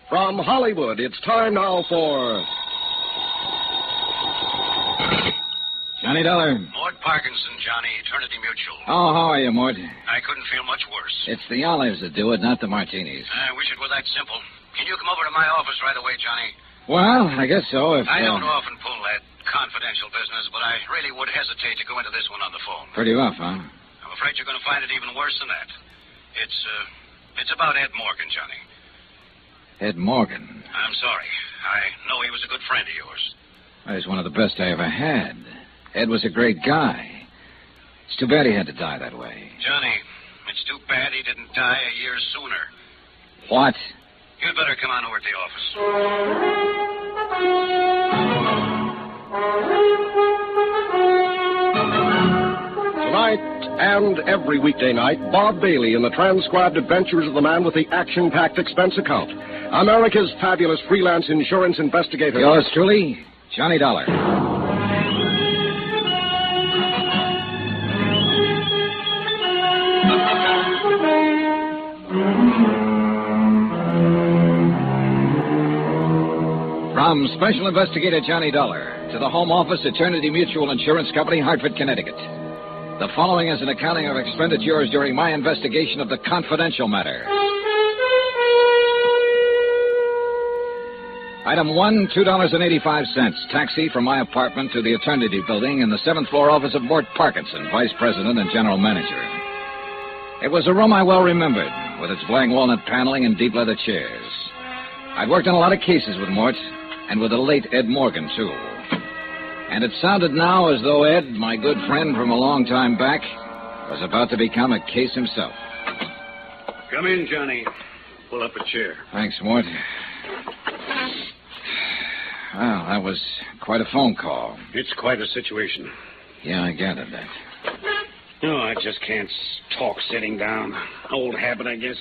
From Hollywood, it's time now for... Johnny Dollar. Mort Parkinson, Johnny, Eternity Mutual. Oh, how are you, Mort? I couldn't feel much worse. It's the olives that do it, not the martinis. I wish it were that simple. Can you come over to my office right away, Johnny? Well, I guess so. I don't often pull that confidential business, but I really would hesitate to go into this one on the phone. Pretty rough, huh? I'm afraid you're going to find it even worse than that. It's about Ed Morgan, Johnny. Ed Morgan? I'm sorry. I know he was a good friend of yours. He's one of the best I ever had. Ed was a great guy. It's too bad he had to die that way. Johnny, it's too bad he didn't die a year sooner. What? You'd better come on over to the office. Tonight and every weekday night, Bob Bailey in the transcribed adventures of the man with the action-packed expense account. America's fabulous freelance insurance investigator. Yours truly, Johnny Dollar. From Special Investigator Johnny Dollar to the Home Office, Eternity Mutual Insurance Company, Hartford, Connecticut. The following is an accounting of expenditures during my investigation of the confidential matter. Item 1, $2.85. Taxi from my apartment to the Eternity Building in the 7th floor office of Mort Parkinson, Vice President and General Manager. It was a room I well remembered, with its black walnut paneling and deep leather chairs. I'd worked on a lot of cases with Mort, and with the late Ed Morgan, too. And it sounded now as though Ed, my good friend from a long time back, was about to become a case himself. Come in, Johnny. Pull up a chair. Thanks, Mort. Well, that was quite a phone call. It's quite a situation. Yeah, I gathered that. No, I just can't talk sitting down. Old habit, I guess.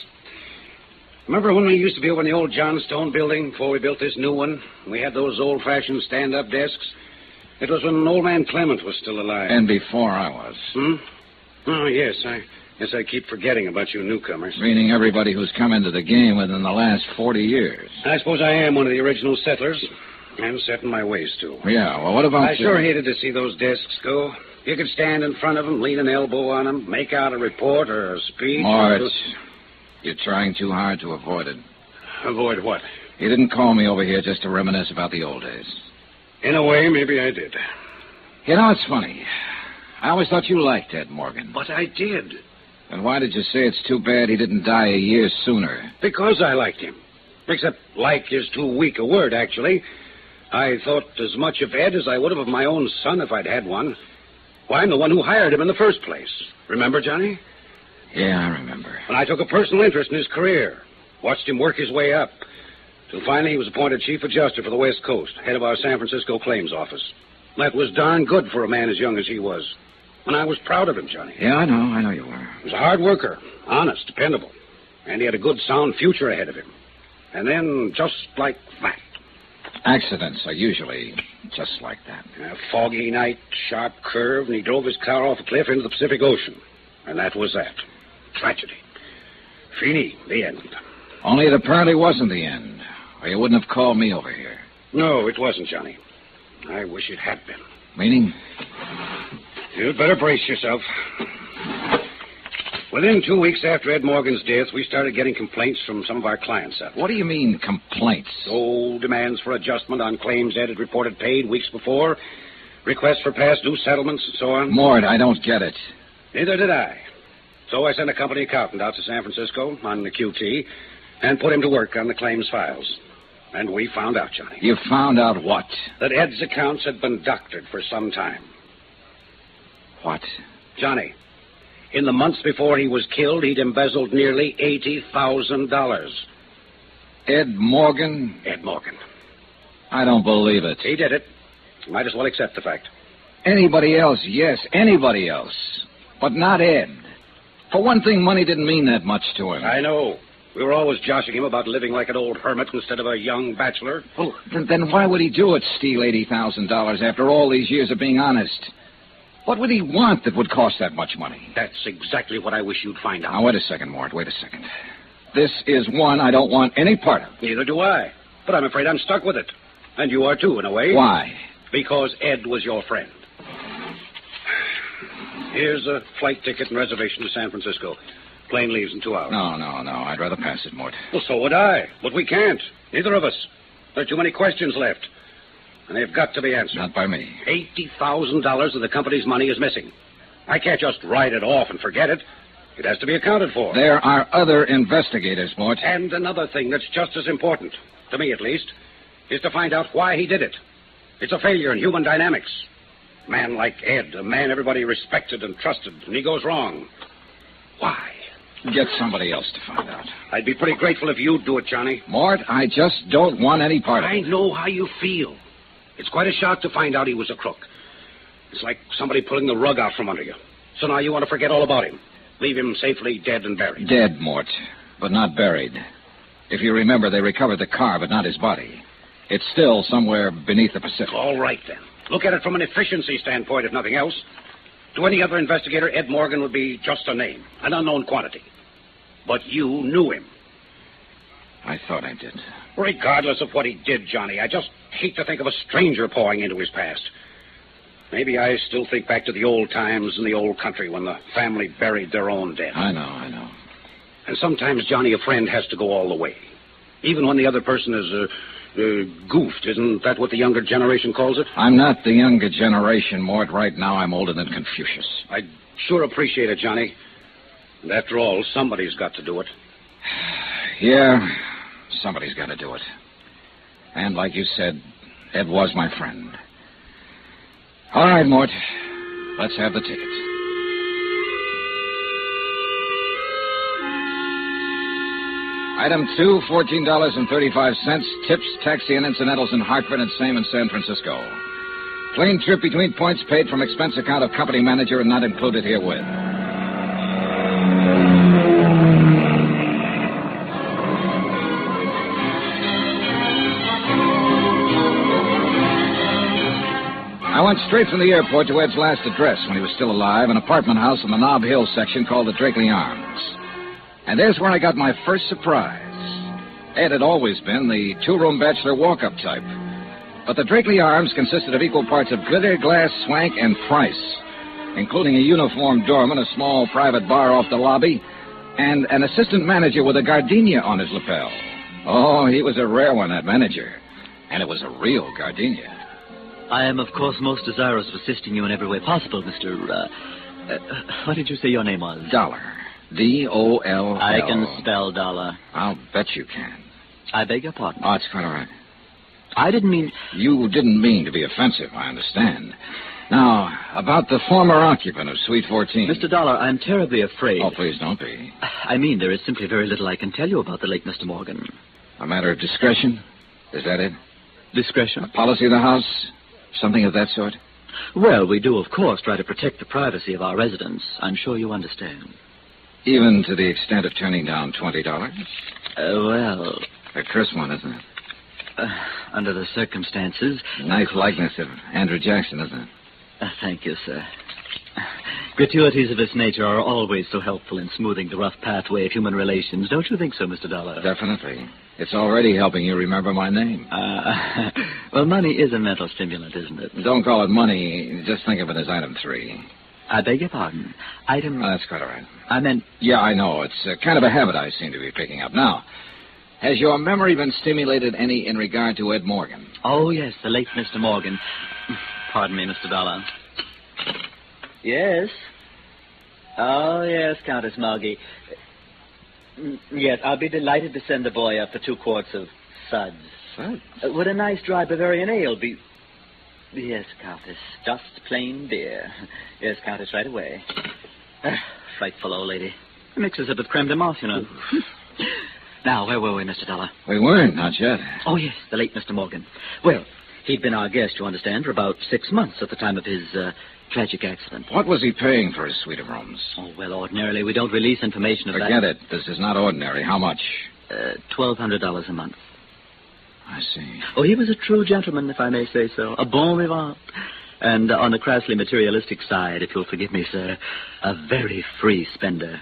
Remember when we used to be over in the old Johnstone building before we built this new one? We had those old-fashioned stand-up desks. It was when old man Clement was still alive. And before I was. Oh, yes. I keep forgetting about you newcomers. Meaning everybody who's come into the game within the last 40 years. I suppose I am one of the original settlers. And set in my ways, too. Yeah, well, what about I sure hated to see those desks go. You could stand in front of them, lean an elbow on them, make out a report or a speech. Mort, you're trying too hard to avoid it. Avoid what? You didn't call me over here just to reminisce about the old days. In a way, maybe I did. You know, it's funny. I always thought you liked Ed Morgan. But I did. And why did you say it's too bad he didn't die a year sooner? Because I liked him. Except like is too weak a word, actually. I thought as much of Ed as I would have of my own son if I'd had one. Why, I'm the one who hired him in the first place. Remember, Johnny? Yeah, I remember. And I took a personal interest in his career. Watched him work his way up. Till finally he was appointed chief adjuster for the West Coast, head of our San Francisco claims office. That was darn good for a man as young as he was. And I was proud of him, Johnny. Yeah, I know you were. He was a hard worker, honest, dependable. And he had a good, sound future ahead of him. And then, just like that. Accidents are usually just like that. A foggy night, sharp curve, and he drove his car off a cliff into the Pacific Ocean. And that was that. Tragedy. Fini, the end. Only it apparently wasn't the end, or you wouldn't have called me over here. No, it wasn't, Johnny. I wish it had been. Meaning? You'd better brace yourself. Within 2 weeks after Ed Morgan's death, we started getting complaints from some of our clients. What do you mean, complaints? Oh, demands for adjustment on claims Ed had reported paid weeks before, requests for past due settlements, and so on. Mort, I don't get it. Neither did I. So I sent a company accountant out to San Francisco on the QT and put him to work on the claims files. And we found out, Johnny. You found out what? That Ed's accounts had been doctored for some time. What? Johnny, in the months before he was killed, he'd embezzled nearly $80,000. Ed Morgan? Ed Morgan. I don't believe it. He did it. You might as well accept the fact. Anybody else, yes, anybody else. But not Ed. For one thing, money didn't mean that much to him. I know. We were always joshing him about living like an old hermit instead of a young bachelor. Well, then why would he do it, steal $80,000 after all these years of being honest? What would he want that would cost that much money? That's exactly what I wish you'd find out. Now, wait a second, Mort, wait a second. this is one I don't want any part of. Neither do I. But I'm afraid I'm stuck with it. And you are, too, in a way. Why? Because Ed was your friend. Here's a flight ticket and reservation to San Francisco. Plane leaves in 2 hours. No. I'd rather pass it, Mort. Well, so would I. But we can't. Neither of us. There are too many questions left. And they've got to be answered. Not by me. $80,000 of the company's money is missing. I can't just write it off and forget it. It has to be accounted for. There are other investigators, Mort. And another thing that's just as important, to me at least, is to find out why he did it. It's a failure in human dynamics. A man like Ed, a man everybody respected and trusted, and he goes wrong. Why? Get somebody else to find out. I'd be pretty grateful if you'd do it, Johnny. Mort, I just don't want any part of it. I know how you feel. It's quite a shock to find out he was a crook. It's like somebody pulling the rug out from under you. So now you want to forget all about him. Leave him safely dead and buried. Dead, Mort, but not buried. If you remember, they recovered the car, but not his body. It's still somewhere beneath the Pacific. All right, then. Look at it from an efficiency standpoint, if nothing else. To any other investigator, Ed Morgan would be just a name, an unknown quantity. But you knew him. I thought I did. Regardless of what he did, Johnny, I just hate to think of a stranger pawing into his past. Maybe I still think back to the old times in the old country when the family buried their own dead. I know. And sometimes, Johnny, a friend has to go all the way. Even when the other person is goofed. Isn't that what the younger generation calls it? I'm not the younger generation, Mort. Right now, I'm older than Confucius. I'd sure appreciate it, Johnny. And after all, somebody's got to do it. Yeah, somebody's got to do it. And like you said, Ed was my friend. All right, Mort. Let's have the tickets. Item 2, $14.35. Tips, taxi, and incidentals in Hartford and same in San Francisco. Plane trip between points paid from expense account of company manager and not included herewith. I went straight from the airport to Ed's last address when he was still alive, an apartment house in the Nob Hill section called the Drakeley Arms. And there's where I got my first surprise. Ed had always been the two-room bachelor walk-up type. But the Drakeley Arms consisted of equal parts of glitter, glass, swank, and price, including a uniformed doorman, a small private bar off the lobby, and an assistant manager with a gardenia on his lapel. Oh, he was a rare one, that manager. And it was a real gardenia. I am, of course, most desirous of assisting you in every way possible, Mr. What did you say your name was? Dollar. D-O-L-L. I can spell dollar. I'll bet you can. I beg your pardon. Oh, it's quite all right. I didn't mean... You didn't mean to be offensive, I understand. Now, about the former occupant of Suite 14. Mr. Dollar, I'm terribly afraid... Oh, please don't be. I mean, there is simply very little I can tell you about the late Mr. Morgan. A matter of discretion? Is that it? Discretion? A policy of the house? Something of that sort? Well, we do, of course, try to protect the privacy of our residents. I'm sure you understand. Even to the extent of turning down $20? Well... A curse one, isn't it? Under the circumstances... Nice likeness of Andrew Jackson, isn't it? Thank you, sir. Gratuities of this nature are always so helpful in smoothing the rough pathway of human relations. Don't you think so, Mr. Dollar? Definitely. It's already helping you remember my name. Well, money is a mental stimulant, isn't it? Don't call it money. Just think of it as item 3. I beg your pardon. Item... That's quite all right. I meant... Yeah, I know. It's kind of a habit I seem to be picking up. Now, has your memory been stimulated any in regard to Ed Morgan? Oh, yes, the late Mr. Morgan. Pardon me, Mr. Dollar. Yes? Oh, yes, Countess Margie. Yes, I'll be delighted to send the boy up for 2 quarts of suds. Suds? Would a nice dry Bavarian ale be... Yes, Countess, just plain beer. Yes, Countess, right away. Frightful old lady. Mixes it with creme de menthe, you know. Now, where were we, Mr. Dollar? We weren't, not yet. Oh, yes, the late Mr. Morgan. Well, he'd been our guest, you understand, for about 6 months at the time of his tragic accident. What was he paying for his suite of rooms? Oh, well, ordinarily we don't release information of that. Forget it. This is not ordinary. How much? $1,200 a month. I see. Oh, he was a true gentleman, if I may say so. A bon vivant. And on the crassly materialistic side, if you'll forgive me, sir, a very free spender.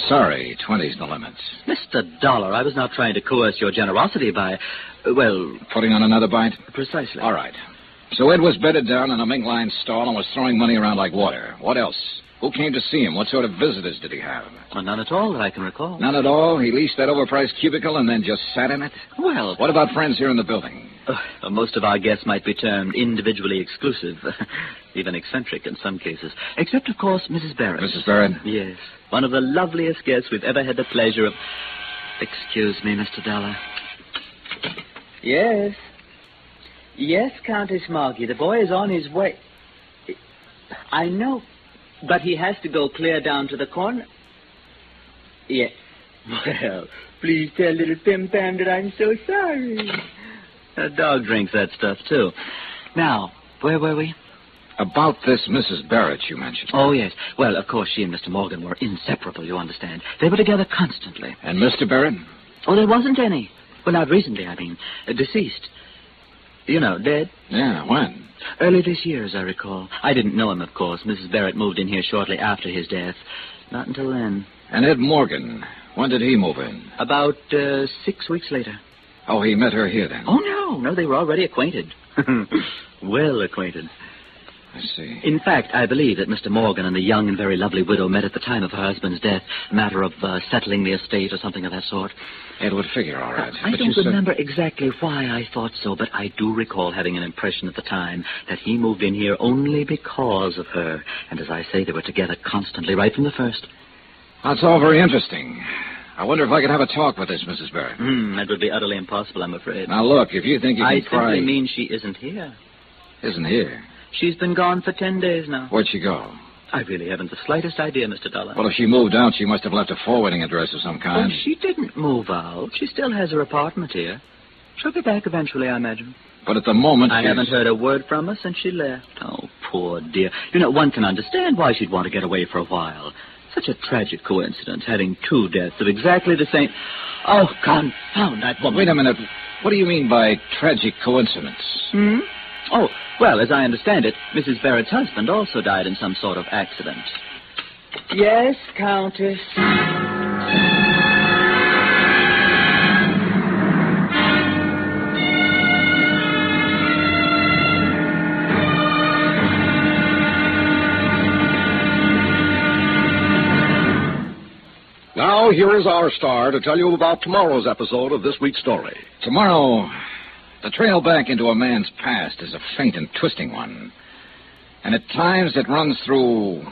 Sorry, 20's the limit. Mr. Dollar, I was not trying to coerce your generosity by, well... Putting on another bite? Precisely. All right. So Ed was bedded down in a mink-lined stall and was throwing money around like water. What else? Who came to see him? What sort of visitors did he have? Well, none at all that I can recall. None at all? He leased that overpriced cubicle and then just sat in it? Well... What about friends here in the building? Most of our guests might be termed individually exclusive. Even eccentric in some cases. Except, of course, Mrs. Barrett. Mrs. Barrett? Yes. One of the loveliest guests we've ever had the pleasure of... Excuse me, Mr. Dollar. Yes. Yes, Countess Margie. The boy is on his way. I know. But he has to go clear down to the corner. Yes. Well, please tell little Pim Pam that I'm so sorry. The dog drinks that stuff, too. Now, where were we? About this Mrs. Barrett you mentioned. Oh, yes. Well, of course, she and Mr. Morgan were inseparable, you understand. They were together constantly. And Mr. Barrett? Oh, there wasn't any. Well, not recently, I mean. Deceased. You know, dead. Yeah, when? Early this year, as I recall. I didn't know him, of course. Mrs. Barrett moved in here shortly after his death. Not until then. And Ed Morgan, when did he move in? About 6 weeks later. Oh, he met her here then? Oh, no, they were already acquainted. Well acquainted. I see. In fact, I believe that Mr. Morgan and the young and very lovely widow met at the time of her husband's death. A matter of settling the estate or something of that sort. It would figure, all right. I don't remember exactly why I thought so, but I do recall having an impression at the time that he moved in here only because of her. And as I say, they were together constantly, right from the first. That's all very interesting. I wonder if I could have a talk with this Mrs. Barrett. That would be utterly impossible, I'm afraid. Now, look, if you think you can I pry... simply mean she isn't here. Isn't here? She's been gone for 10 days now. Where'd she go? I really haven't the slightest idea, Mr. Dollar. Well, if she moved out, she must have left a forwarding address of some kind. Oh, she didn't move out. She still has her apartment here. She'll be back eventually, I imagine. But at the moment... I haven't heard a word from her since she left. Oh, poor dear. You know, one can understand why she'd want to get away for a while. Such a tragic coincidence, having 2 deaths of exactly the same... Oh, confound that woman. Wait a minute. What do you mean by tragic coincidence? Oh, well, as I understand it, Mrs. Barrett's husband also died in some sort of accident. Yes, Countess. Now, here is our star to tell you about tomorrow's episode of this week's story. Tomorrow, the trail back into a man's past is a faint and twisting one. And at times it runs through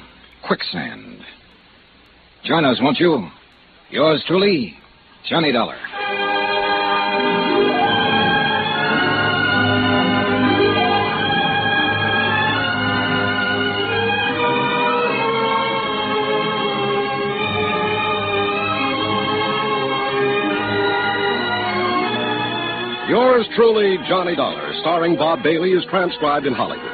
quicksand. Join us, won't you? Yours truly, Johnny Dollar. Yours truly, Johnny Dollar, starring Bob Bailey, is transcribed in Hollywood.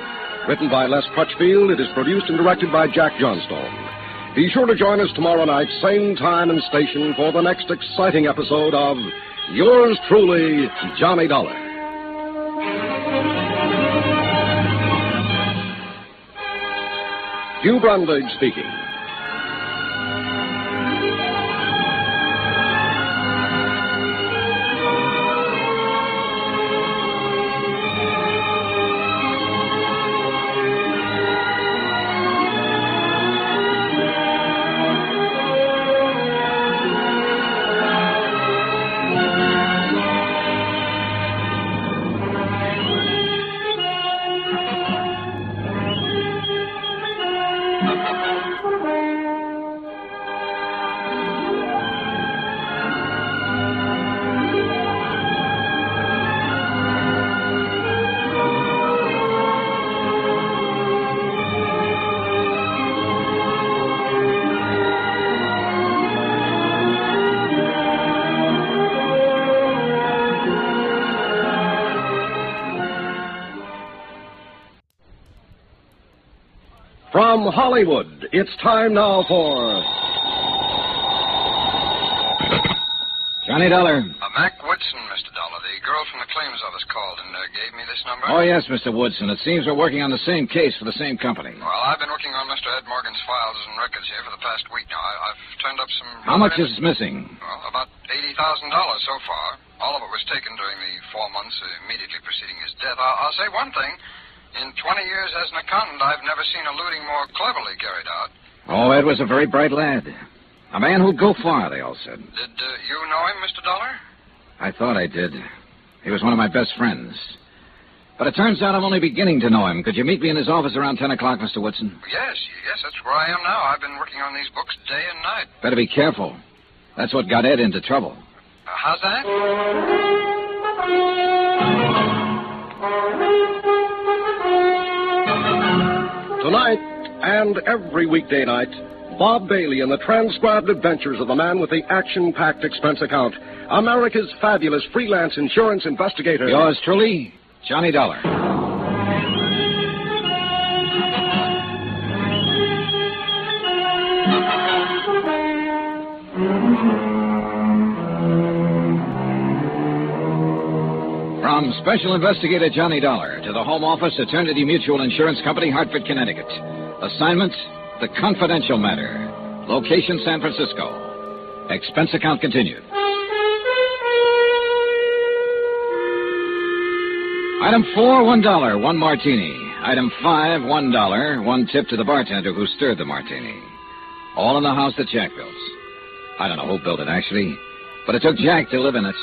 Written by Les Crutchfield, it is produced and directed by Jack Johnstone. Be sure to join us tomorrow night, same time and station, for the next exciting episode of Yours truly, Johnny Dollar. Hugh Brundage speaking. From Hollywood, it's time now for... Johnny Dollar. Mac Woodson, Mr. Dollar. The girl from the claims office called and gave me this number. Oh, yes, Mr. Woodson. It seems we're working on the same case for the same company. Well, I've been working on Mr. Ed Morgan's files and records here for the past week now. I've turned up some... How much is missing? Well, about $80,000 so far. All of it was taken during the 4 months immediately preceding his death. I'll say one thing. In 20 years as an accountant, I've never seen a looting more cleverly carried out. Oh, Ed was a very bright lad. A man who'd go far, they all said. Did you know him, Mr. Dollar? I thought I did. He was one of my best friends. But it turns out I'm only beginning to know him. Could you meet me in his office around 10 o'clock, Mr. Woodson? Yes, that's where I am now. I've been working on these books day and night. Better be careful. That's what got Ed into trouble. How's that? Tonight and every weekday night, Bob Bailey and the transcribed adventures of the man with the action-packed expense account, America's fabulous freelance insurance investigator. Yours truly, Johnny Dollar. From Special Investigator Johnny Dollar to the Home Office, Eternity Mutual Insurance Company, Hartford, Connecticut. Assignment, the confidential matter. Location, San Francisco. Expense account continued. Item 4, $1, 1 martini. Item 5, $1, 1 tip to the bartender who stirred the martini. All in the house that Jack built. I don't know who built it, actually, but it took Jack to live in it.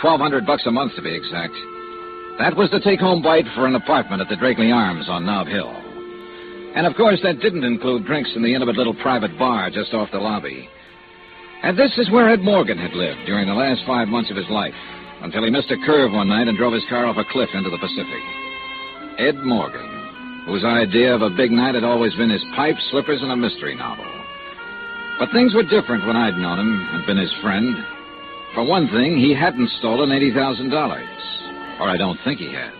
$1,200 a month, to be exact. That was the take-home bite for an apartment at the Drakeley Arms on Nob Hill. And, of course, that didn't include drinks in the intimate little private bar just off the lobby. And this is where Ed Morgan had lived during the last 5 months of his life, until he missed a curve one night and drove his car off a cliff into the Pacific. Ed Morgan, whose idea of a big night had always been his pipe, slippers, and a mystery novel. But things were different when I'd known him and been his friend. For one thing, he hadn't stolen $80,000. Or I don't think he had.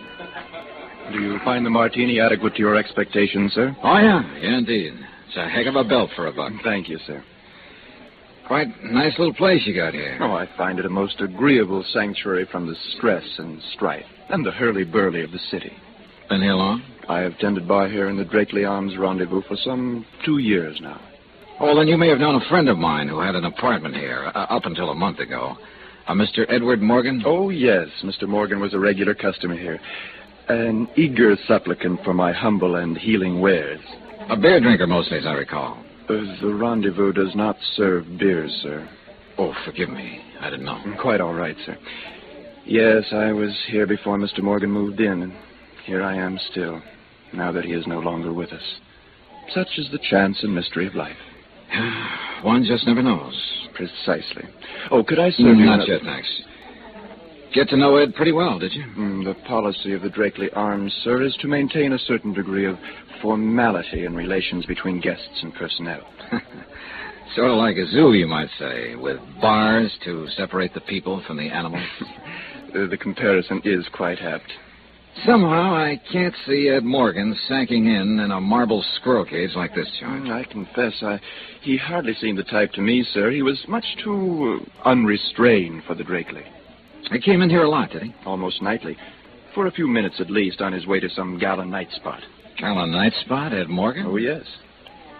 Do you find the martini adequate to your expectations, sir? Oh, yeah, indeed. It's a heck of a belt for a buck. Thank you, sir. Quite a nice little place you got here. Oh, I find it a most agreeable sanctuary from the stress and strife and the hurly-burly of the city. Been here long? I have tended bar here in the Drakeley Arms Rendezvous for some 2 years now. Oh, then you may have known a friend of mine who had an apartment here up until a month ago. A Mr. Edward Morgan? Oh, yes. Mr. Morgan was a regular customer here. An eager supplicant for my humble and healing wares. A beer drinker mostly, as I recall. The Rendezvous does not serve beers, sir. Oh, forgive me. I didn't know. Quite all right, sir. Yes, I was here before Mr. Morgan moved in, and here I am still, now that he is no longer with us. Such is the chance and mystery of life. One just never knows. Precisely. Oh, could I serve you... Not yet, thanks. Get to know Ed pretty well, did you? The policy of the Drakeley Arms, sir, is to maintain a certain degree of formality in relations between guests and personnel. Sort of like a zoo, you might say, with bars to separate the people from the animals. The comparison is quite apt. Somehow, I can't see Ed Morgan sacking in a marble squirrel cage like this, George. I confess, he hardly seemed the type to me, sir. He was much too unrestrained for the Drakeley. He came in here a lot, did he? Almost nightly. For a few minutes at least, on his way to some gala night spot. Gala night spot, Ed Morgan? Oh, yes.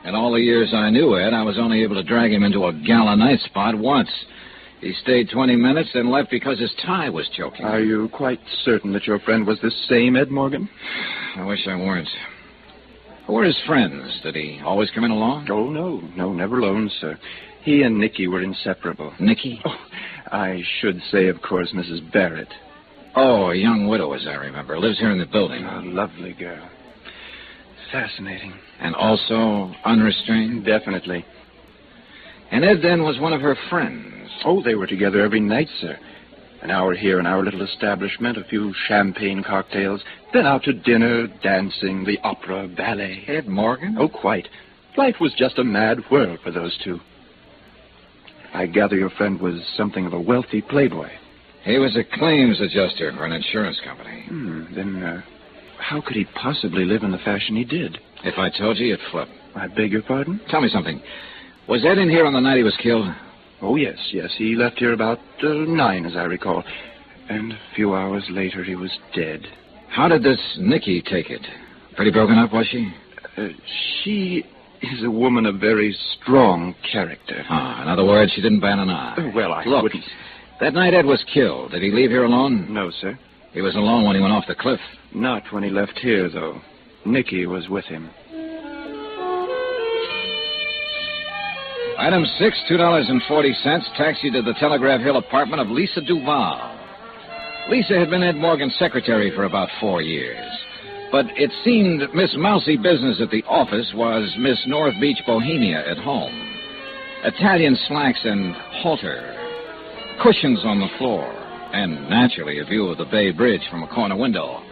In all the years I knew Ed, I was only able to drag him into a gala night spot once. He stayed 20 minutes, then left because his tie was choking. Are you quite certain that your friend was this same Ed Morgan? I wish I weren't. Who were his friends? Did he always come in alone? Oh, no, never alone, sir. He and Nicky were inseparable. Nicky? Oh, I should say, of course, Mrs. Barrett. Oh, a young widow, as I remember. Lives here in the building. A lovely girl. Fascinating. And also unrestrained? Definitely. And Ed, then, was one of her friends. Oh, they were together every night, sir. An hour here in our little establishment, a few champagne cocktails, then out to dinner, dancing, the opera, ballet. Ed Morgan? Oh, quite. Life was just a mad whirl for those two. I gather your friend was something of a wealthy playboy. He was a claims adjuster for an insurance company. Then how could he possibly live in the fashion he did? If I told you, you'd flip. I beg your pardon? Tell me something. Was Ed in here on the night he was killed? Oh, yes. He left here about 9, as I recall. And a few hours later, he was dead. How did this Nikki take it? Pretty broken up, was she? She is a woman of very strong character. In other words, she didn't bat an eye. Well, I Look, wouldn't... that night Ed was killed. Did he leave here alone? No, sir. He was alone when he went off the cliff. Not when he left here, though. Nicky was with him. Item 6, $2.40, taxi to the Telegraph Hill apartment of Lisa Duval. Lisa had been Ed Morgan's secretary for about 4 years. But it seemed Miss Mousy Business at the office was Miss North Beach Bohemia at home. Italian slacks and halter, cushions on the floor, and naturally a view of the Bay Bridge from a corner window.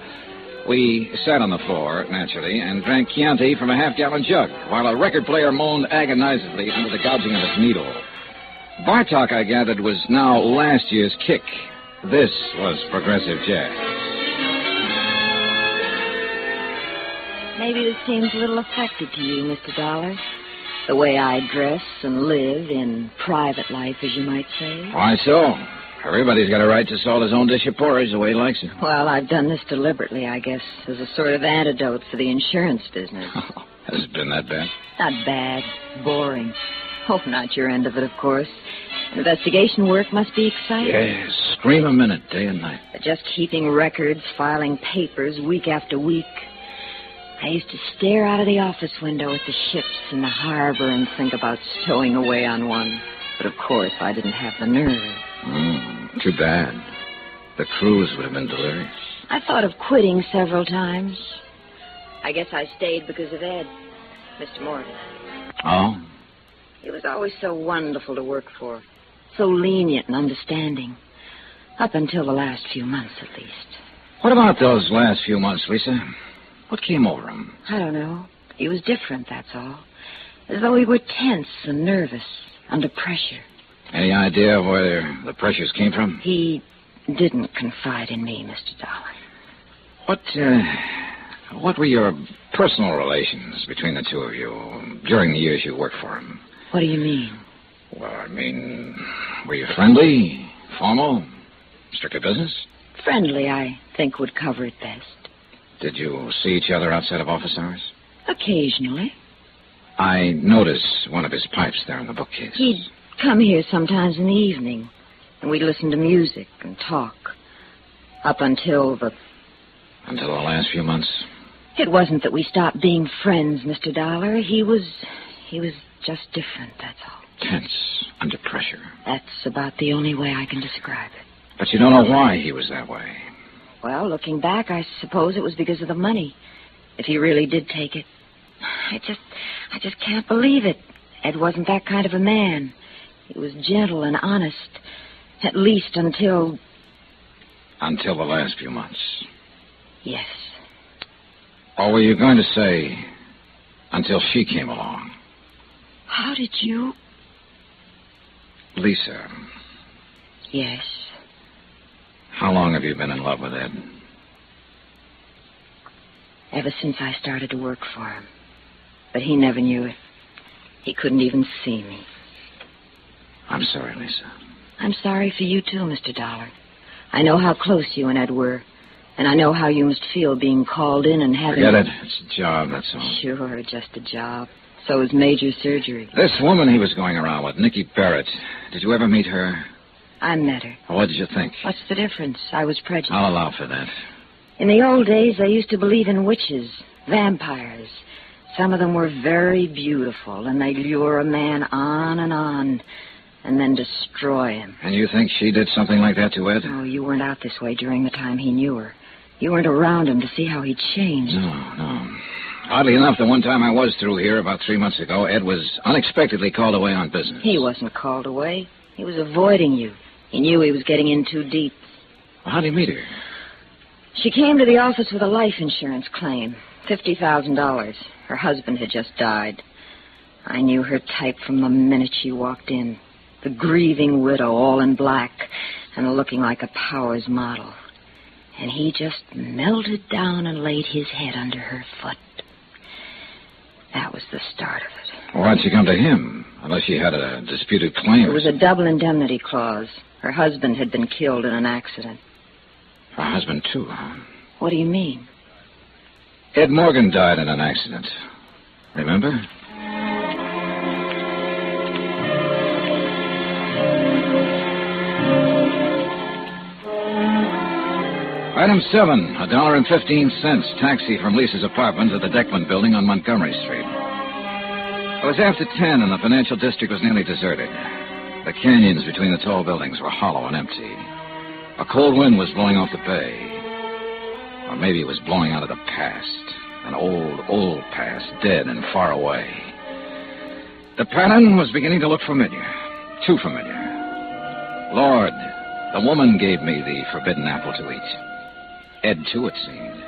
We sat on the floor, naturally, and drank Chianti from a half-gallon jug, while a record player moaned agonizedly under the gouging of its needle. Bar talk, I gathered, was now last year's kick. This was progressive jazz. Maybe this seems a little affected to you, Mr. Dollar. The way I dress and live in private life, as you might say. Why so? Everybody's got a right to salt his own dish of porridge the way he likes it. Well, I've done this deliberately, I guess, as a sort of antidote for the insurance business. Has it been that bad? Not bad. Boring. Oh, not your end of it, of course. Investigation work must be exciting. Yes, scream a minute, day and night. But just keeping records, filing papers week after week. I used to stare out of the office window at the ships in the harbor and think about stowing away on one. But, of course, I didn't have the nerve. Too bad. The cruise would have been delirious. I thought of quitting several times. I guess I stayed because of Ed, Mr. Morgan. Oh? He was always so wonderful to work for. So lenient and understanding. Up until the last few months, at least. What about those last few months, Lisa? What came over him? I don't know. He was different, that's all. As though he were tense and nervous, under pressure. Any idea where the pressures came from? He didn't confide in me, Mr. Dollar. What were your personal relations between the two of you during the years you worked for him? What do you mean? Well, I mean, were you friendly, formal, strictly business? Friendly, I think, would cover it best. Did you see each other outside of office hours? Occasionally. I noticed one of his pipes there in the bookcase. He'd come here sometimes in the evening, and we'd listen to music and talk. Up until the... Until the last few months? It wasn't that we stopped being friends, Mr. Dollar. He was just different, that's all. Tense, under pressure. That's about the only way I can describe it. But you don't know why he was that way. Well, looking back, I suppose it was because of the money. If he really did take it. I just can't believe it. Ed wasn't that kind of a man. He was gentle and honest. At least until... Until the last few months. Yes. Or were you going to say, until she came along? How did you... Lisa. Yes. How long have you been in love with Ed? Ever since I started to work for him. But he never knew it. He couldn't even see me. I'm sorry, Lisa. I'm sorry for you, too, Mr. Dollar. I know how close you and Ed were. And I know how you must feel being called in and having... Forget it. It's a job, that's all. Sure, just a job. So is major surgery. This woman he was going around with, Nikki Barrett, did you ever meet her? I met her. What did you think? What's the difference? I was prejudiced. I'll allow for that. In the old days, I used to believe in witches, vampires. Some of them were very beautiful, and they'd lure a man on, and then destroy him. And you think she did something like that to Ed? Oh, you weren't out this way during the time he knew her. You weren't around him to see how he'd changed. No. Oddly enough, the one time I was through here about 3 months ago, Ed was unexpectedly called away on business. He wasn't called away. He was avoiding you. He knew he was getting in too deep. Well, how'd you meet her? She came to the office with a life insurance claim. $50,000. Her husband had just died. I knew her type from the minute she walked in. The grieving widow, all in black, and looking like a Powers model. And he just melted down and laid his head under her foot. That was the start of it. Why'd she come to him? Unless she had a disputed claim. There was a double indemnity clause. Her husband had been killed in an accident. Her husband, too, huh? What do you mean? Ed Morgan died in an accident. Remember? Item 7, $1.15, taxi from Lisa's apartment to the Deckman building on Montgomery Street. It was after 10 and the financial district was nearly deserted. The canyons between the tall buildings were hollow and empty. A cold wind was blowing off the bay. Or maybe it was blowing out of the past. An old past, dead and far away. The pattern was beginning to look familiar. Too familiar. Lord, the woman gave me the forbidden apple to eat. Ed, too, it seemed.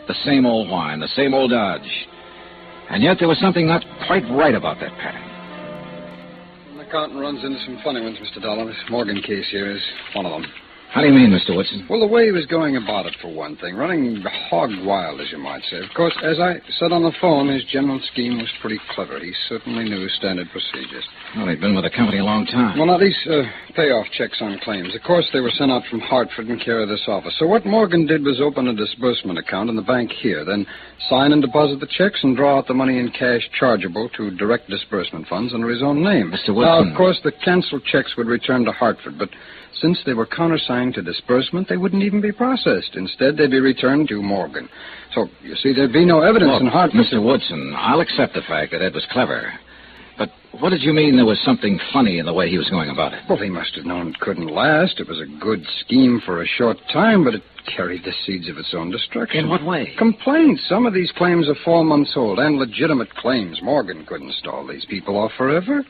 The same old whine, the same old dodge. And yet there was something not quite right about that pattern. The accountant runs into some funny ones, Mr. Dollar. This Morgan case here is one of them. How do you mean, Mr. Woodson? Well, the way he was going about it, for one thing. Running hog wild, as you might say. Of course, as I said on the phone, his general scheme was pretty clever. He certainly knew standard procedures. Well, he'd been with the company a long time. Well, now, these payoff checks on claims. Of course, they were sent out from Hartford in care of this office. So what Morgan did was open a disbursement account in the bank here, then sign and deposit the checks and draw out the money in cash chargeable to direct disbursement funds under his own name. Mr. Woodson... Now, of course, the canceled checks would return to Hartford, but since they were countersigned to disbursement, they wouldn't even be processed. Instead, they'd be returned to Morgan. So, you see, there'd be no evidence in Hartford. Mr. Woodson, I'll accept the fact that Ed was clever. But what did you mean there was something funny in the way he was going about it? Well, he must have known it couldn't last. It was a good scheme for a short time, but it carried the seeds of its own destruction. In what way? Complaints. Some of these claims are 4 months old, and legitimate claims. Morgan couldn't stall these people off forever.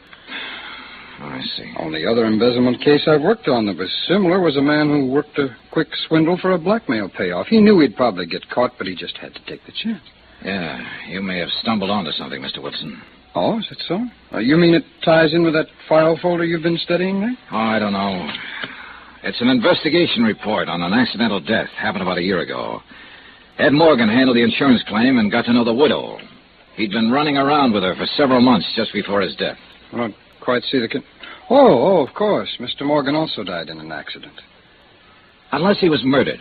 Oh, I see. Only other embezzlement case I worked on that was similar was a man who worked a quick swindle for a blackmail payoff. He knew he'd probably get caught, but he just had to take the chance. Yeah, you may have stumbled onto something, Mr. Woodson. Oh, is it so? You mean it ties in with that file folder you've been studying there? Oh, I don't know. It's an investigation report on an accidental death. Happened about a year ago. Ed Morgan handled the insurance claim and got to know the widow. He'd been running around with her for several months just before his death. I don't quite see the... Oh, of course. Mr. Morgan also died in an accident. Unless he was murdered.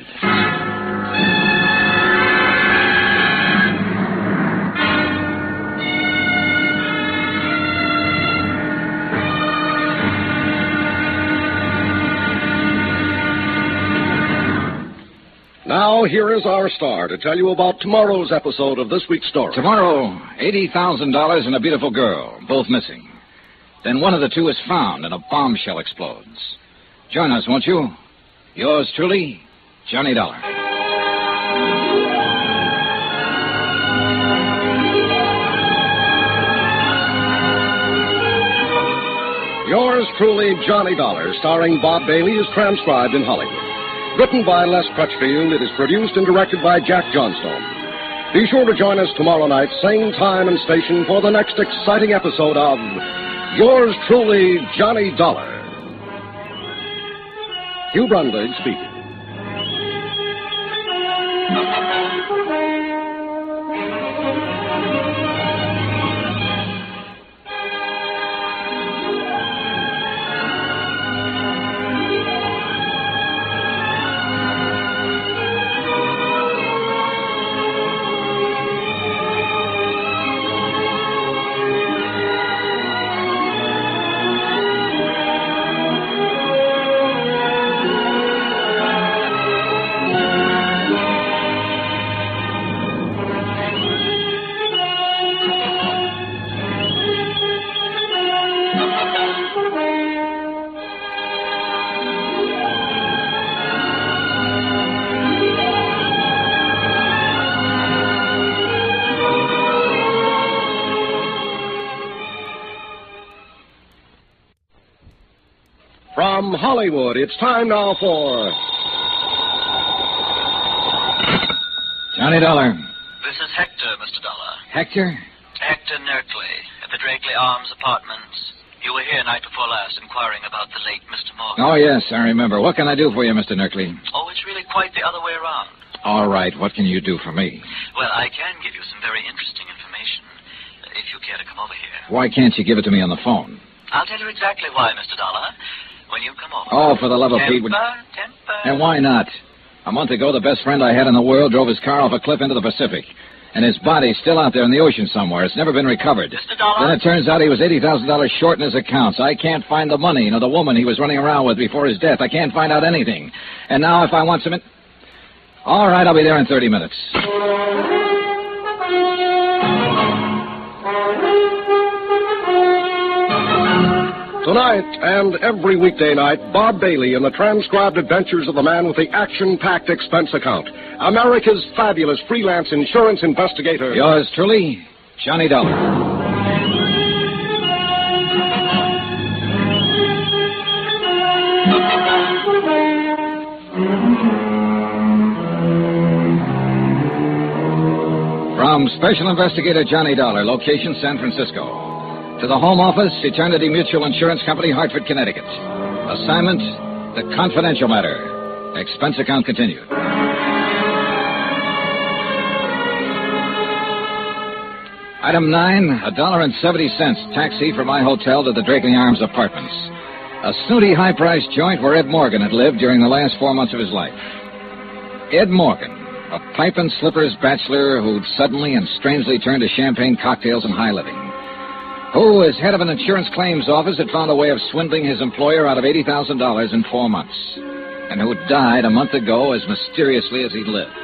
Now, here is our star to tell you about tomorrow's episode of this week's story. Tomorrow, $80,000 and a beautiful girl, both missing. Then one of the two is found and a bombshell explodes. Join us, won't you? Yours truly, Johnny Dollar. Yours truly, Johnny Dollar, starring Bob Bailey, is transcribed in Hollywood. Written by Les Crutchfield, it is produced and directed by Jack Johnstone. Be sure to join us tomorrow night, same time and station, for the next exciting episode of Yours truly, Johnny Dollar. Hugh Brundage speaking. From Hollywood, it's time now for... Johnny Dollar. This is Hector, Mr. Dollar. Hector? Hector Nerkley, at the Drakeley Arms Apartments. You were here night before last inquiring about the late Mr. Morgan. Oh, yes, I remember. What can I do for you, Mr. Nerkley? Oh, it's really quite the other way around. All right, what can you do for me? Well, I can give you some very interesting information. If you you care to come over here. Why can't you give it to me on the phone? I'll tell you exactly why, Mr. Dollar, when you come over. Oh, for the love of Pete. Temper. And why not? A month ago, the best friend I had in the world drove his car off a cliff into the Pacific. And his body's still out there in the ocean somewhere. It's never been recovered. Mr. Dollar? Then it turns out he was $80,000 short in his accounts. I can't find the money, the woman he was running around with before his death. I can't find out anything. And now if I want some... All right, I'll be there in 30 minutes. Tonight and every weekday night, Bob Bailey in the transcribed adventures of the man with the action-packed expense account. America's fabulous freelance insurance investigator. Yours truly, Johnny Dollar. From Special Investigator Johnny Dollar, location San Francisco. To the Home Office, Eternity Mutual Insurance Company, Hartford, Connecticut. Assignment, the confidential matter. Expense account continued. Item 9, $1.70 taxi from my hotel to the Drakeley Arms Apartments. A snooty, high-priced joint where Ed Morgan had lived during the last 4 months of his life. Ed Morgan, a pipe-and-slippers bachelor who'd suddenly and strangely turned to champagne cocktails and high living. Who, as head of an insurance claims office, had found a way of swindling his employer out of $80,000 in 4 months, and who died a month ago as mysteriously as he'd lived.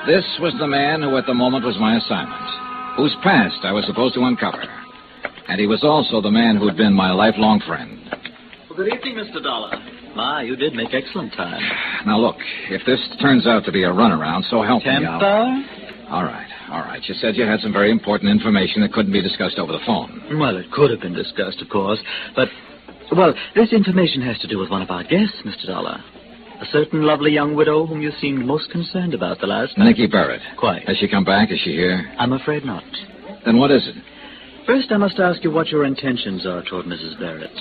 This was the man who at the moment was my assignment, whose past I was supposed to uncover. And he was also the man who'd been my lifelong friend. Well, good evening, Mr. Dollar. My, you did make excellent time. Now, look, if this turns out to be a runaround, so help me out. Temper? All right. You said you had some very important information that couldn't be discussed over the phone. Well, it could have been discussed, of course, but, well, this information has to do with one of our guests, Mr. Dollar. A certain lovely young widow whom you seemed most concerned about the last night. Nicky Barrett. Quite. Has she come back? Is she here? I'm afraid not. Then what is it? First, I must ask you what your intentions are toward Mrs. Barrett.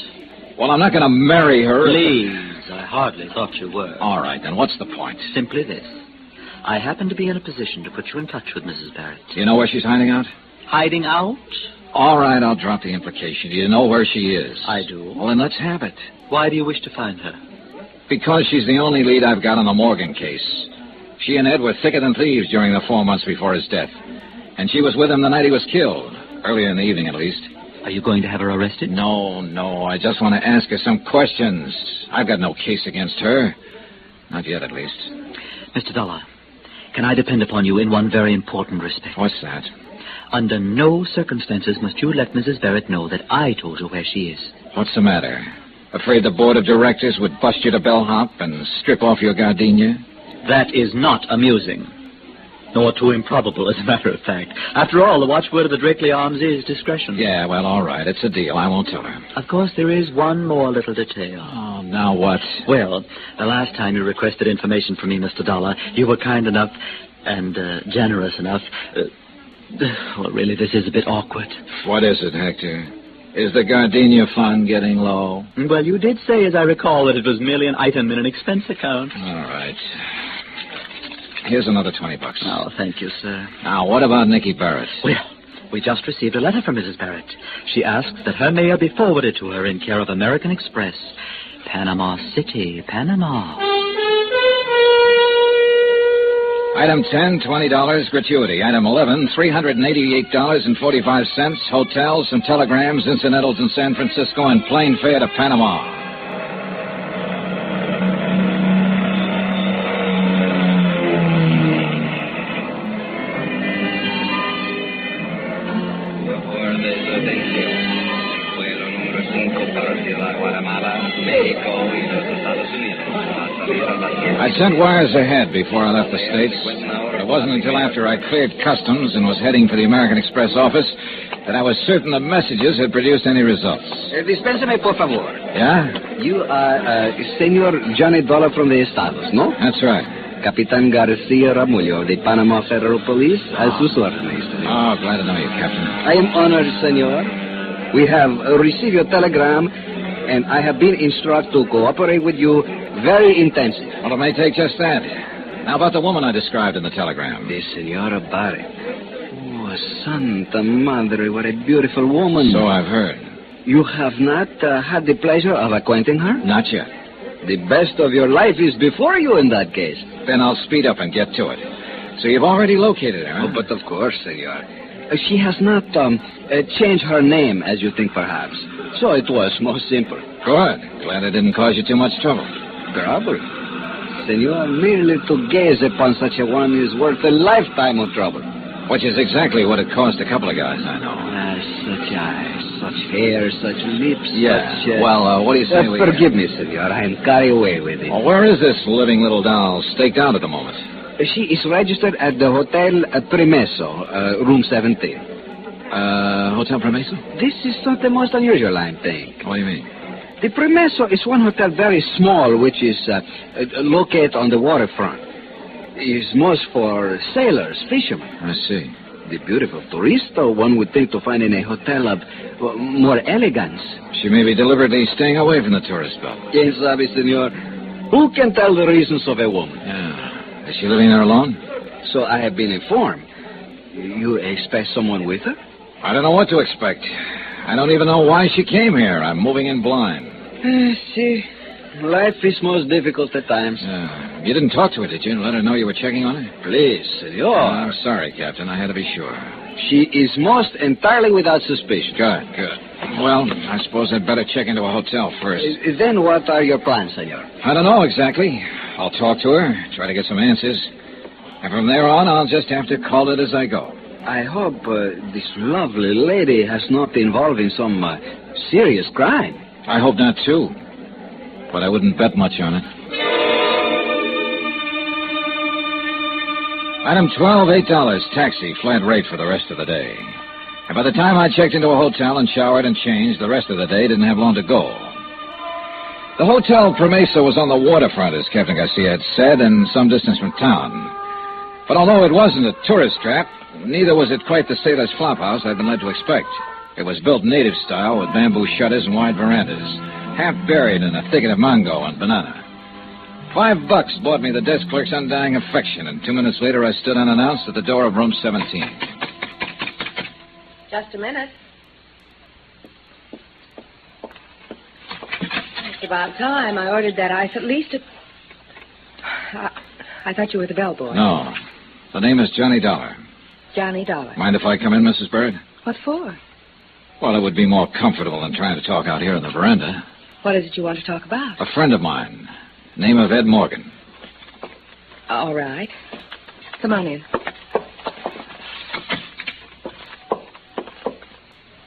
Well, I'm not going to marry her. Please, I hardly thought you were. All right, then what's the point? Simply this. I happen to be in a position to put you in touch with Mrs. Barrett. Do you know where she's hiding out? Hiding out? All right, I'll drop the implication. Do you know where she is? I do. Well, then let's have it. Why do you wish to find her? Because she's the only lead I've got on the Morgan case. She and Ed were thicker than thieves during the 4 months before his death. And she was with him the night he was killed. Earlier in the evening, at least. Are you going to have her arrested? No. I just want to ask her some questions. I've got no case against her. Not yet, at least. Mr. Dollar, can I depend upon you in one very important respect? What's that? Under no circumstances must you let Mrs. Barrett know that I told you where she is. What's the matter? Afraid the board of directors would bust you to bellhop and strip off your gardenia? That is not amusing. Nor too improbable, as a matter of fact. After all, the watchword of the Drakeley Arms is discretion. Yeah, well, all right. It's a deal. I won't tell her. Of course, there is one more little detail. Oh, now what? Well, the last time you requested information from me, Mr. Dollar, you were kind enough and generous enough. Well, really, this is a bit awkward. What is it, Hector? Is the gardenia fund getting low? Well, you did say, as I recall, that it was merely an item in an expense account. All right. Here's another $20. Oh, thank you, sir. Now, what about Nicky Barrett? Well, we just received a letter from Mrs. Barrett. She asks that her mail be forwarded to her in care of American Express, Panama City, Panama. Item 10, $20 gratuity. Item 11, $388.45. Hotels and telegrams, incidentals in San Francisco, and plane fare to Panama. I sent wires ahead before I left the States. But it wasn't until after I cleared customs and was heading for the American Express office that I was certain the messages had produced any results. Dispénseme, por favor. Yeah? You are Senor Johnny Dollar from the Estados, no? That's right. Capitán Garcia Ramullo of the Panama Federal Police, a sus órdenes. Oh, glad to know you, Captain. I am honored, senor. We have received your telegram, and I have been instructed to cooperate with you very intensely. Well, it may take just that. Now, about the woman I described in the telegram. The Senora Barrett. Oh, Santa Madre, what a beautiful woman. So I've heard. You have not had the pleasure of acquainting her? Not yet. The best of your life is before you in that case. Then I'll speed up and get to it. So you've already located her, huh? Oh, but of course, senor. She has not changed her name, as you think, perhaps. So it was most simple. Good. Glad it didn't cause you too much trouble. Trouble? Senor, merely to gaze upon such a one is worth a lifetime of trouble. Which is exactly what it cost a couple of guys I know. Such eyes, such hair, such lips, Yeah. such... Well, what do you say we... Forgive me, senor. I am carried away with it. Well, where is this living little doll staked out at the moment? She is registered at the Hotel Primeso, room 17. Hotel Promeso? This is not the most unusual, I think. What do you mean? The Primeso is one hotel very small, which is located on the waterfront. It is most for sailors, fishermen. I see. The beautiful tourista one would think to find in a hotel of more elegance. She may be deliberately staying away from the tourist belt. Quien sabe, senor? Who can tell the reasons of a woman? Yeah. Is she living there alone? So I have been informed. You expect someone with her? I don't know what to expect. I don't even know why she came here. I'm moving in blind. See, life is most difficult at times. You didn't talk to her, did you? Let her know you were checking on her? Please, senor. I'm sorry, Captain. I had to be sure. She is most entirely without suspicion. Good. Well, I suppose I'd better check into a hotel first. Then what are your plans, senor? I don't know exactly. I'll talk to her, try to get some answers. And from there on, I'll just have to call it as I go. I hope this lovely lady has not been involved in some serious crime. I hope not, too. But I wouldn't bet much on it. Item 12, $8, taxi, flat rate for the rest of the day. And by the time I checked into a hotel and showered and changed, the rest of the day didn't have long to go. The Hotel Primeso was on the waterfront, as Captain Garcia had said, and some distance from town. But although it wasn't a tourist trap, neither was it quite the sailor's flophouse I'd been led to expect. It was built native style with bamboo shutters and wide verandas, half buried in a thicket of mango and banana. $5 bought me the desk clerk's undying affection, and 2 minutes later I stood unannounced at the door of room 17. Just a minute. It's about time. I ordered that ice at least I thought you were the bellboy. No. The name is Johnny Dollar. Johnny Dollar. Mind if I come in, Mrs. Bird? What for? Well, it would be more comfortable than trying to talk out here on the veranda. What is it you want to talk about? A friend of mine. Name of Ed Morgan. All right. Come on in.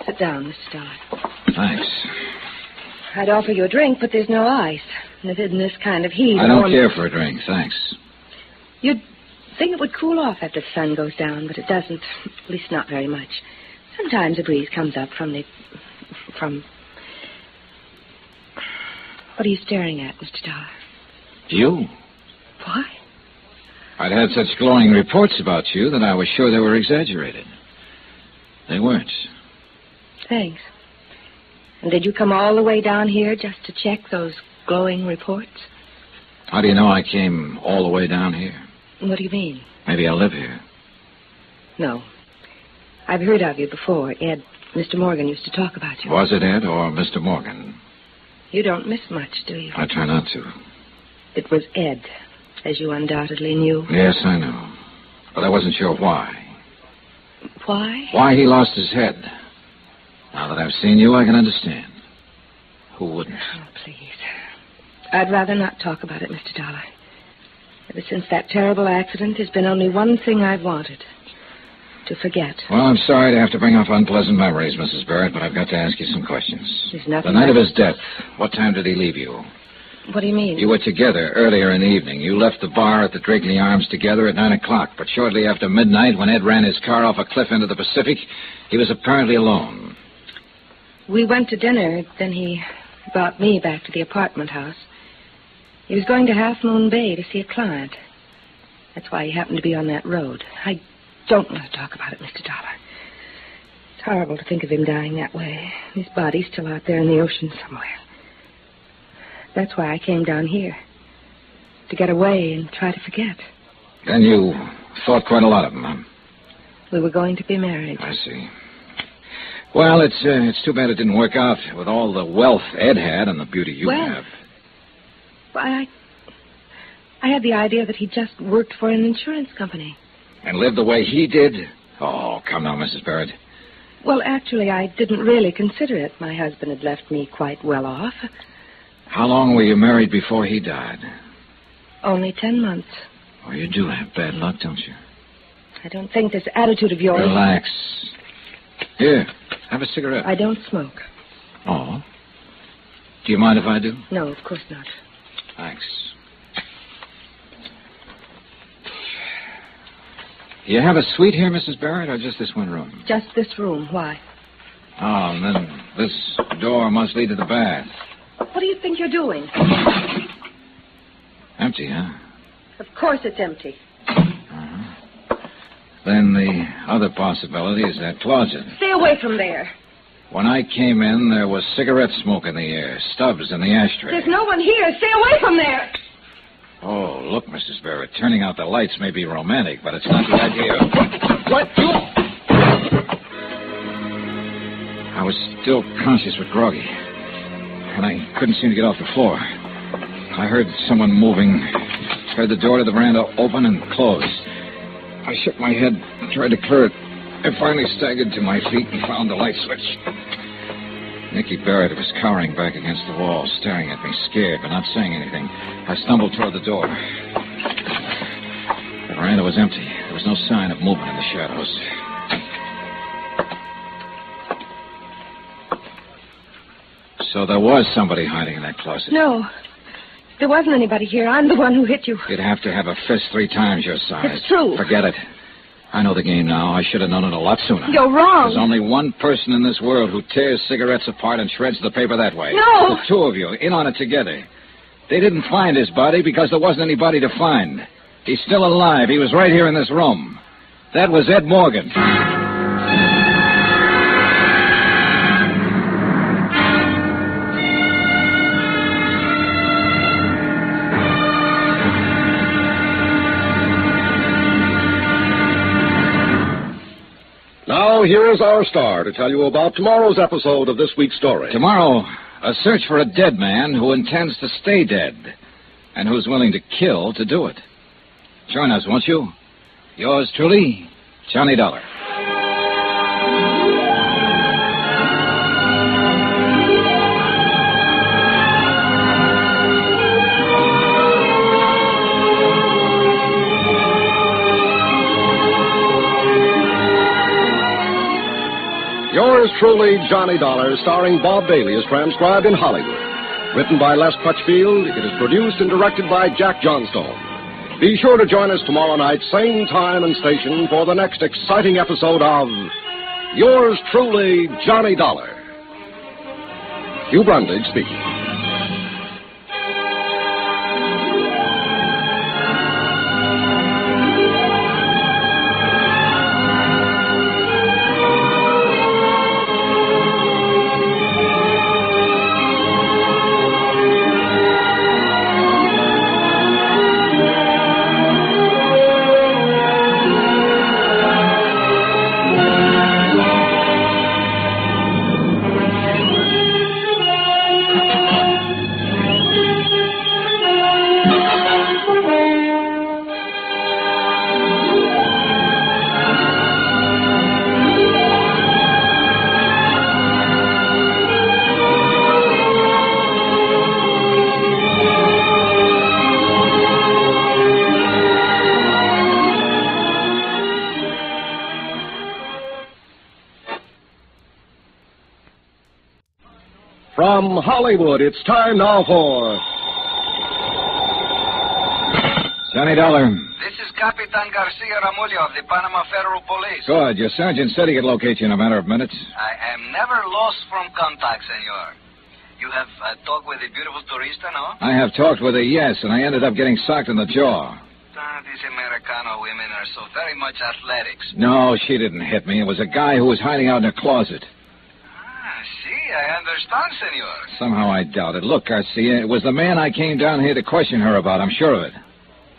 Sit down, Mr. Dollar. Thanks. I'd offer you a drink, but there's no ice. And in this kind of heat... I don't care for a drink, thanks. You'd think it would cool off after the sun goes down, but it doesn't. At least not very much. Sometimes a breeze comes up from... What are you staring at, Mr. Dollar? You? Why? I'd had such glowing reports about you that I was sure they were exaggerated. They weren't. Thanks. And did you come all the way down here just to check those glowing reports? How do you know I came all the way down here? What do you mean? Maybe I live here. No. I've heard of you before. Ed, Mr. Morgan used to talk about you. Was it Ed or Mr. Morgan? You don't miss much, do you? I try not to. It was Ed, as you undoubtedly knew. Yes, I know. But I wasn't sure why. Why? Why he lost his head. Now that I've seen you, I can understand. Who wouldn't? Oh, please. I'd rather not talk about it, Mr. Dollar. Ever since that terrible accident, there's been only one thing I've wanted. To forget. Well, I'm sorry to have to bring up unpleasant memories, Mrs. Barrett, but I've got to ask you some questions. There's nothing... The night of his death, what time did he leave you? What do you mean? You were together earlier in the evening. You left the bar at the Drakeley Arms together at 9 o'clock, but shortly after midnight, when Ed ran his car off a cliff into the Pacific, he was apparently alone. We went to dinner, then he brought me back to the apartment house. He was going to Half Moon Bay to see a client. That's why he happened to be on that road. I don't want to talk about it, Mr. Dollar. It's horrible to think of him dying that way. His body's still out there in the ocean somewhere. That's why I came down here. To get away and try to forget. Then you thought quite a lot of him, huh? We were going to be married. I see. Well, it's too bad it didn't work out with all the wealth Ed had and the beauty you have. Well, I had the idea that he just worked for an insurance company. And lived the way he did? Oh, come now, Mrs. Barrett. Well, actually, I didn't really consider it. My husband had left me quite well off. How long were you married before he died? Only 10 months. Oh, you do have bad luck, don't you? I don't think this attitude of yours... Relax. Here, have a cigarette. I don't smoke. Oh. Do you mind if I do? No, of course not. Thanks. Do you have a suite here, Mrs. Barrett, or just this one room? Just this room. Why? Oh, and then this door must lead to the bath. What do you think you're doing? Empty, huh? Of course it's empty. Then the other possibility is that closet. Stay away from there. When I came in, there was cigarette smoke in the air, stubs in the ashtray. There's no one here. Stay away from there. Oh, look, Mrs. Barrett, turning out the lights may be romantic, but it's not the idea. What? I was still conscious but groggy, and I couldn't seem to get off the floor. I heard someone moving, heard the door to the veranda open and close. I shook my head, tried to clear it. I finally staggered to my feet and found the light switch. Nicky Barrett was cowering back against the wall, staring at me, scared, but not saying anything. I stumbled toward the door. The veranda was empty. There was no sign of movement in the shadows. So there was somebody hiding in that closet. No. There wasn't anybody here. I'm the one who hit you. You'd have to have a fist 3 times your size. It's true. Forget it. I know the game now. I should have known it a lot sooner. You're wrong. There's only one person in this world who tears cigarettes apart and shreds the paper that way. No! The 2 of you, in on it together. They didn't find his body because there wasn't anybody to find. He's still alive. He was right here in this room. That was Ed Morgan. Now, here is our star to tell you about tomorrow's episode of this week's story. Tomorrow, a search for a dead man who intends to stay dead and who's willing to kill to do it. Join us, won't you? Yours truly, Johnny Dollar. Yours truly, Johnny Dollar, starring Bob Bailey, is transcribed in Hollywood. Written by Les Crutchfield, it is produced and directed by Jack Johnstone. Be sure to join us tomorrow night, same time and station, for the next exciting episode of Yours truly, Johnny Dollar. Hugh Brundage speaking. From Hollywood, it's time now for Johnny Dollar. This is Capitan Garcia Ramullo of the Panama Federal Police. Good. Your sergeant said he could locate you in a matter of minutes. I am never lost from contact, senor. You have talked with the beautiful turista, no? I have talked with her, yes, and I ended up getting socked in the jaw. These Americano women are so very much athletics. No, she didn't hit me. It was a guy who was hiding out in a closet. I understand, senor. Somehow I doubt it. Look, Garcia, it was the man I came down here to question her about. I'm sure of it.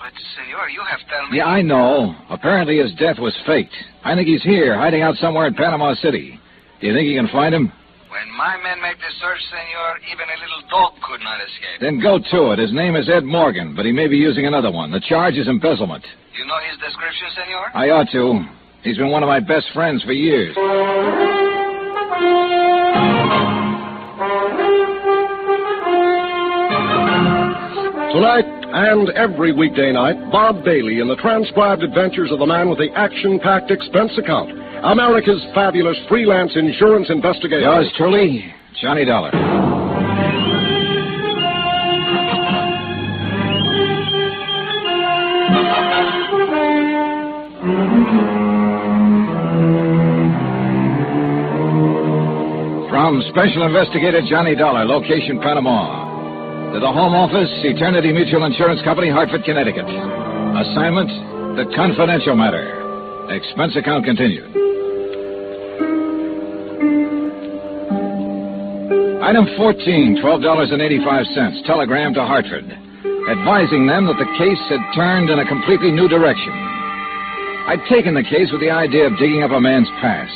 But, senor, you have told me... Yeah, I know. Apparently his death was faked. I think he's here, hiding out somewhere in Panama City. Do you think you can find him? When my men make the search, senor, even a little dog could not escape. Then go to it. His name is Ed Morgan, but he may be using another one. The charge is embezzlement. You know his description, senor? I ought to. He's been one of my best friends for years. Tonight and every weekday night, Bob Bailey in the transcribed adventures of the man with the action-packed expense account. America's fabulous freelance insurance investigator. Yours truly, Johnny Dollar. From Special Investigator Johnny Dollar, location Panama. To the Home Office, Eternity Mutual Insurance Company, Hartford, Connecticut. Assignment, the confidential matter. Expense account continued. Item 14, $12.85. Telegram to Hartford, advising them that the case had turned in a completely new direction. I'd taken the case with the idea of digging up a man's past.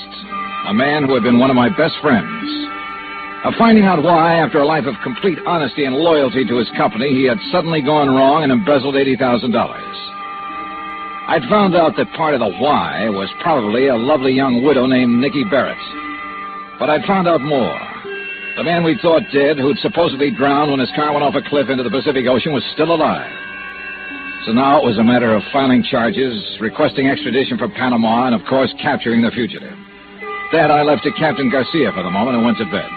A man who had been one of my best friends. Of finding out why, after a life of complete honesty and loyalty to his company, he had suddenly gone wrong and embezzled $80,000. I'd found out that part of the why was probably a lovely young widow named Nicky Barrett. But I'd found out more. The man we thought dead, who'd supposedly drowned when his car went off a cliff into the Pacific Ocean, was still alive. So now it was a matter of filing charges, requesting extradition for Panama, and, of course, capturing the fugitive. That I left to Captain Garcia for the moment and went to bed.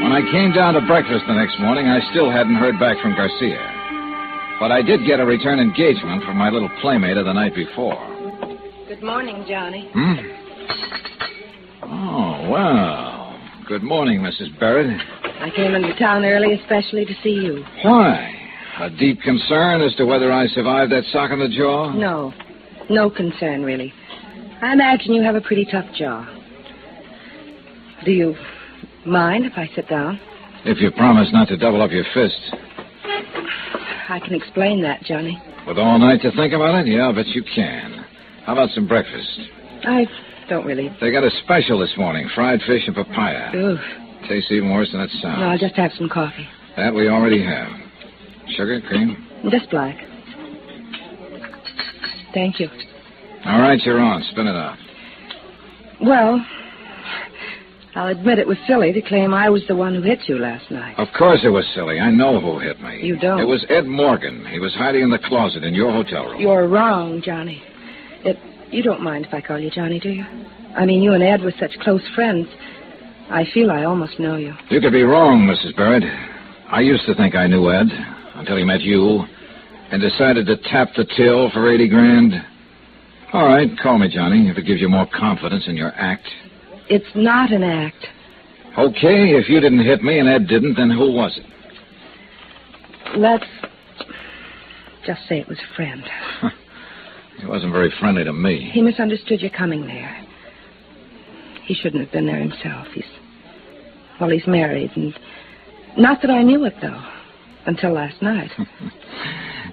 When I came down to breakfast the next morning, I still hadn't heard back from Garcia. But I did get a return engagement from my little playmate of the night before. Good morning, Johnny. Oh, well. Good morning, Mrs. Barrett. I came into town early especially to see you. Why? A deep concern as to whether I survived that sock in the jaw? No. No concern, really. I imagine you have a pretty tough jaw. Do you mind if I sit down? If you promise not to double up your fists. I can explain that, Johnny. With all night to think about it? Yeah, I bet you can. How about some breakfast? I don't really. They got a special this morning, fried fish and papaya. Ooh. Tastes even worse than it sounds. No, I'll just have some coffee. That we already have. Sugar, cream? Just black. Thank you. All right, you're on. Spin it out. Well, I'll admit it was silly to claim I was the one who hit you last night. Of course it was silly. I know who hit me. You don't? It was Ed Morgan. He was hiding in the closet in your hotel room. You're wrong, Johnny. You don't mind if I call you Johnny, do you? I mean, you and Ed were such close friends. I feel I almost know you. You could be wrong, Mrs. Barrett. I used to think I knew Ed until he met you and decided to tap the till for $80,000. All right, call me Johnny if it gives you more confidence in your act. It's not an act. Okay, if you didn't hit me and Ed didn't, then who was it? Let's just say it was a friend. He wasn't very friendly to me. He misunderstood your coming there. He shouldn't have been there himself. He's married, and not that I knew it, though, until last night.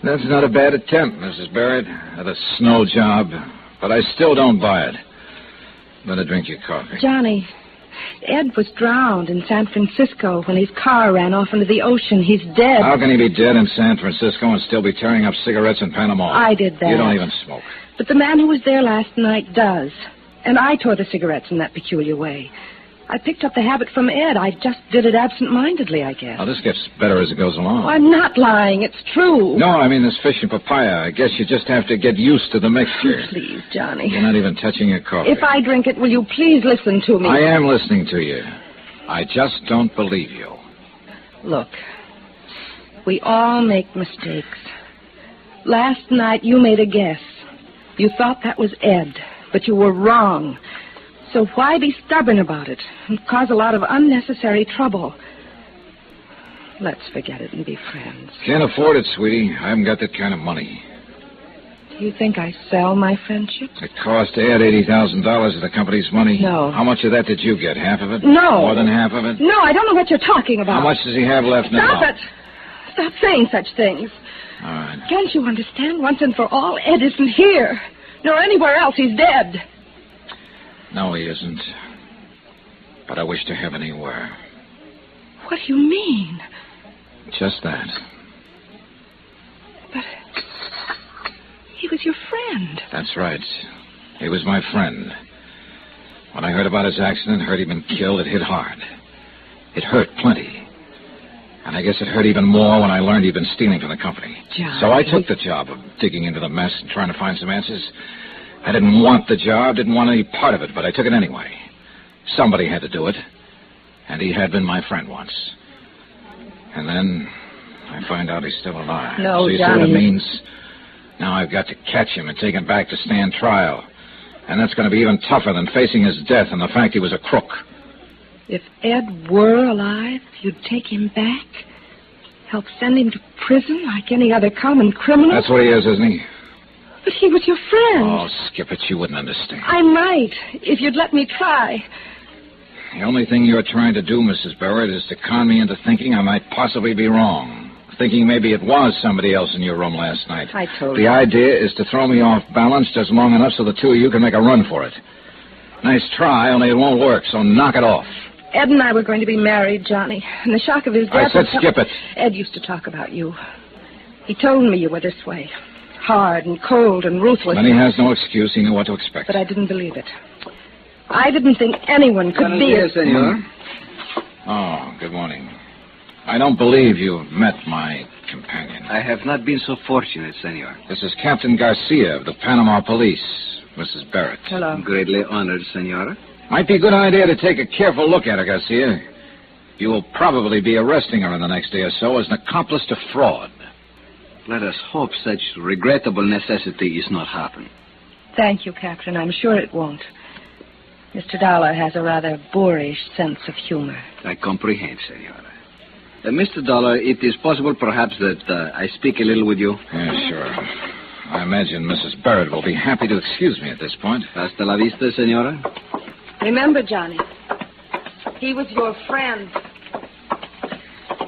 That's not a bad attempt, Mrs. Barrett, at a snow job, but I still don't buy it. Better drink your coffee. Johnny, Ed was drowned in San Francisco when his car ran off into the ocean. He's dead. How can he be dead in San Francisco and still be tearing up cigarettes in Panama? I did that. You don't even smoke. But the man who was there last night does. And I tore the cigarettes in that peculiar way. I picked up the habit from Ed. I just did it absent-mindedly, I guess. Oh, this gets better as it goes along. Oh, I'm not lying. It's true. No, I mean this fish and papaya. I guess you just have to get used to the mixture. Please, Johnny. You're not even touching your coffee. If I drink it, will you please listen to me? I am listening to you. I just don't believe you. Look, we all make mistakes. Last night you made a guess. You thought that was Ed, but you were wrong. So why be stubborn about it and cause a lot of unnecessary trouble? Let's forget it and be friends. Can't afford it, sweetie. I haven't got that kind of money. Do you think I sell my friendship? It cost Ed $80,000 of the company's money. No. How much of that did you get? Half of it? No. More than half of it? No, I don't know what you're talking about. How much does he have left now? Stop it. Stop saying such things. All right. Can't you understand once and for all? Ed isn't here. Nor anywhere else. He's dead. No, he isn't. But I wish to heaven he were. What do you mean? Just that. But he was your friend. That's right. He was my friend. When I heard about his accident, heard he'd been killed, it hit hard. It hurt plenty. And I guess it hurt even more when I learned he'd been stealing from the company. John, so I took the job of digging into the mess and trying to find some answers. I didn't want the job, didn't want any part of it, but I took it anyway. Somebody had to do it. And he had been my friend once. And then I find out he's still alive. No, so you Johnny. see what it means? Now I've got to catch him and take him back to stand trial. And that's going to be even tougher than facing his death and the fact he was a crook. If Ed were alive, you'd take him back? Help send him to prison like any other common criminal? That's what he is, isn't he? But he was your friend. Oh, skip it. You wouldn't understand. I might, if you'd let me try. The only thing you're trying to do, Mrs. Barrett, is to con me into thinking I might possibly be wrong. Thinking maybe it was somebody else in your room last night. I told you. The idea is to throw me off balance just long enough so the two of you can make a run for it. Nice try, only it won't work, so knock it off. Ed and I were going to be married, Johnny. And the shock of his death... I said skip it. Ed used to talk about you. He told me you were this way. Hard and cold and ruthless. Then he has no excuse. He knew what to expect. But I didn't believe it. I didn't think anyone could be... Yes, senor. Oh, good morning. I don't believe you've met my companion. I have not been so fortunate, senor. This is Captain Garcia of the Panama Police, Mrs. Barrett. Hello. I'm greatly honored, senora. Might be a good idea to take a careful look at her, Garcia. You will probably be arresting her in the next day or so as an accomplice to fraud. Let us hope such regrettable necessity is not happen. Thank you, Captain. I'm sure it won't. Mr. Dollar has a rather boorish sense of humor. I comprehend, senora. Mr. Dollar, it is possible perhaps that I speak a little with you? Yeah, sure. I imagine Mrs. Barrett will be happy to excuse me at this point. Hasta la vista, senora. Remember, Johnny, he was your friend.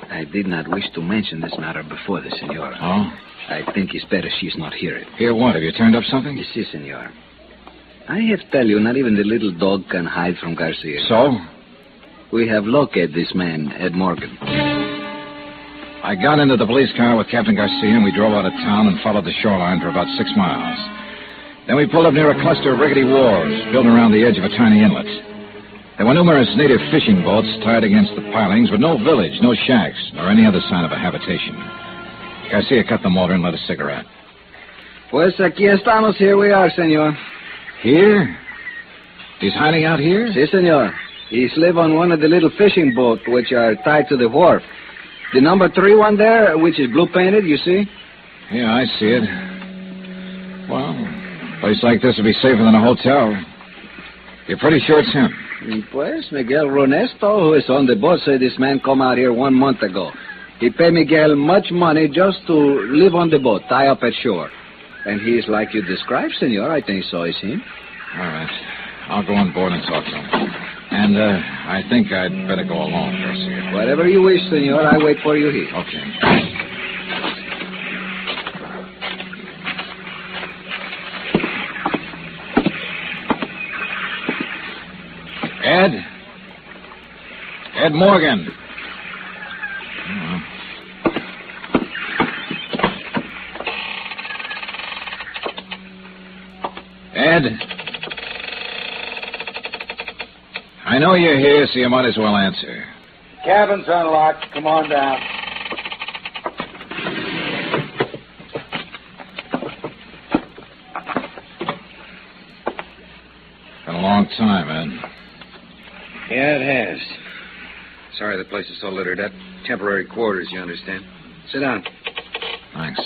I did not wish to mention this matter before the senora. Oh? I think it's better she's not here. Hear what? Have you turned up something? Yes, si, senor. I have to tell you, not even the little dog can hide from Garcia. So? We have located this man, Ed Morgan. I got into the police car with Captain Garcia, and we drove out of town and followed the shoreline for about 6 miles. Then we pulled up near a cluster of rickety wharves built around the edge of a tiny inlet. There were numerous native fishing boats tied against the pilings, but no village, no shacks, nor any other sign of a habitation. Garcia cut the motor and lit a cigarette. Pues aquí estamos. Here we are, senor. Here? He's hiding out here? Si, senor. He's live on one of the little fishing boats which are tied to the wharf. The number 3 one there, which is blue-painted, you see? Yeah, I see it. Well, a place like this would be safer than a hotel. You're pretty sure it's him? Pues, Miguel Ronesto, who is on the boat, said this man come out here 1 month ago. He paid Miguel much money just to live on the boat, tie up at shore. And he's like you described, senor. I think so is him. All right. I'll go on board and talk to him. And I think I'd better go alone, Garcia. Whatever you wish, senor. I wait for you here. Okay. Ed Morgan. Ed. I know you're here, so you might as well answer. Cabin's unlocked. Come on down. Been a long time, Ed. Yeah, it has. Sorry the place is so littered up. Temporary quarters, you understand. Sit down. Thanks.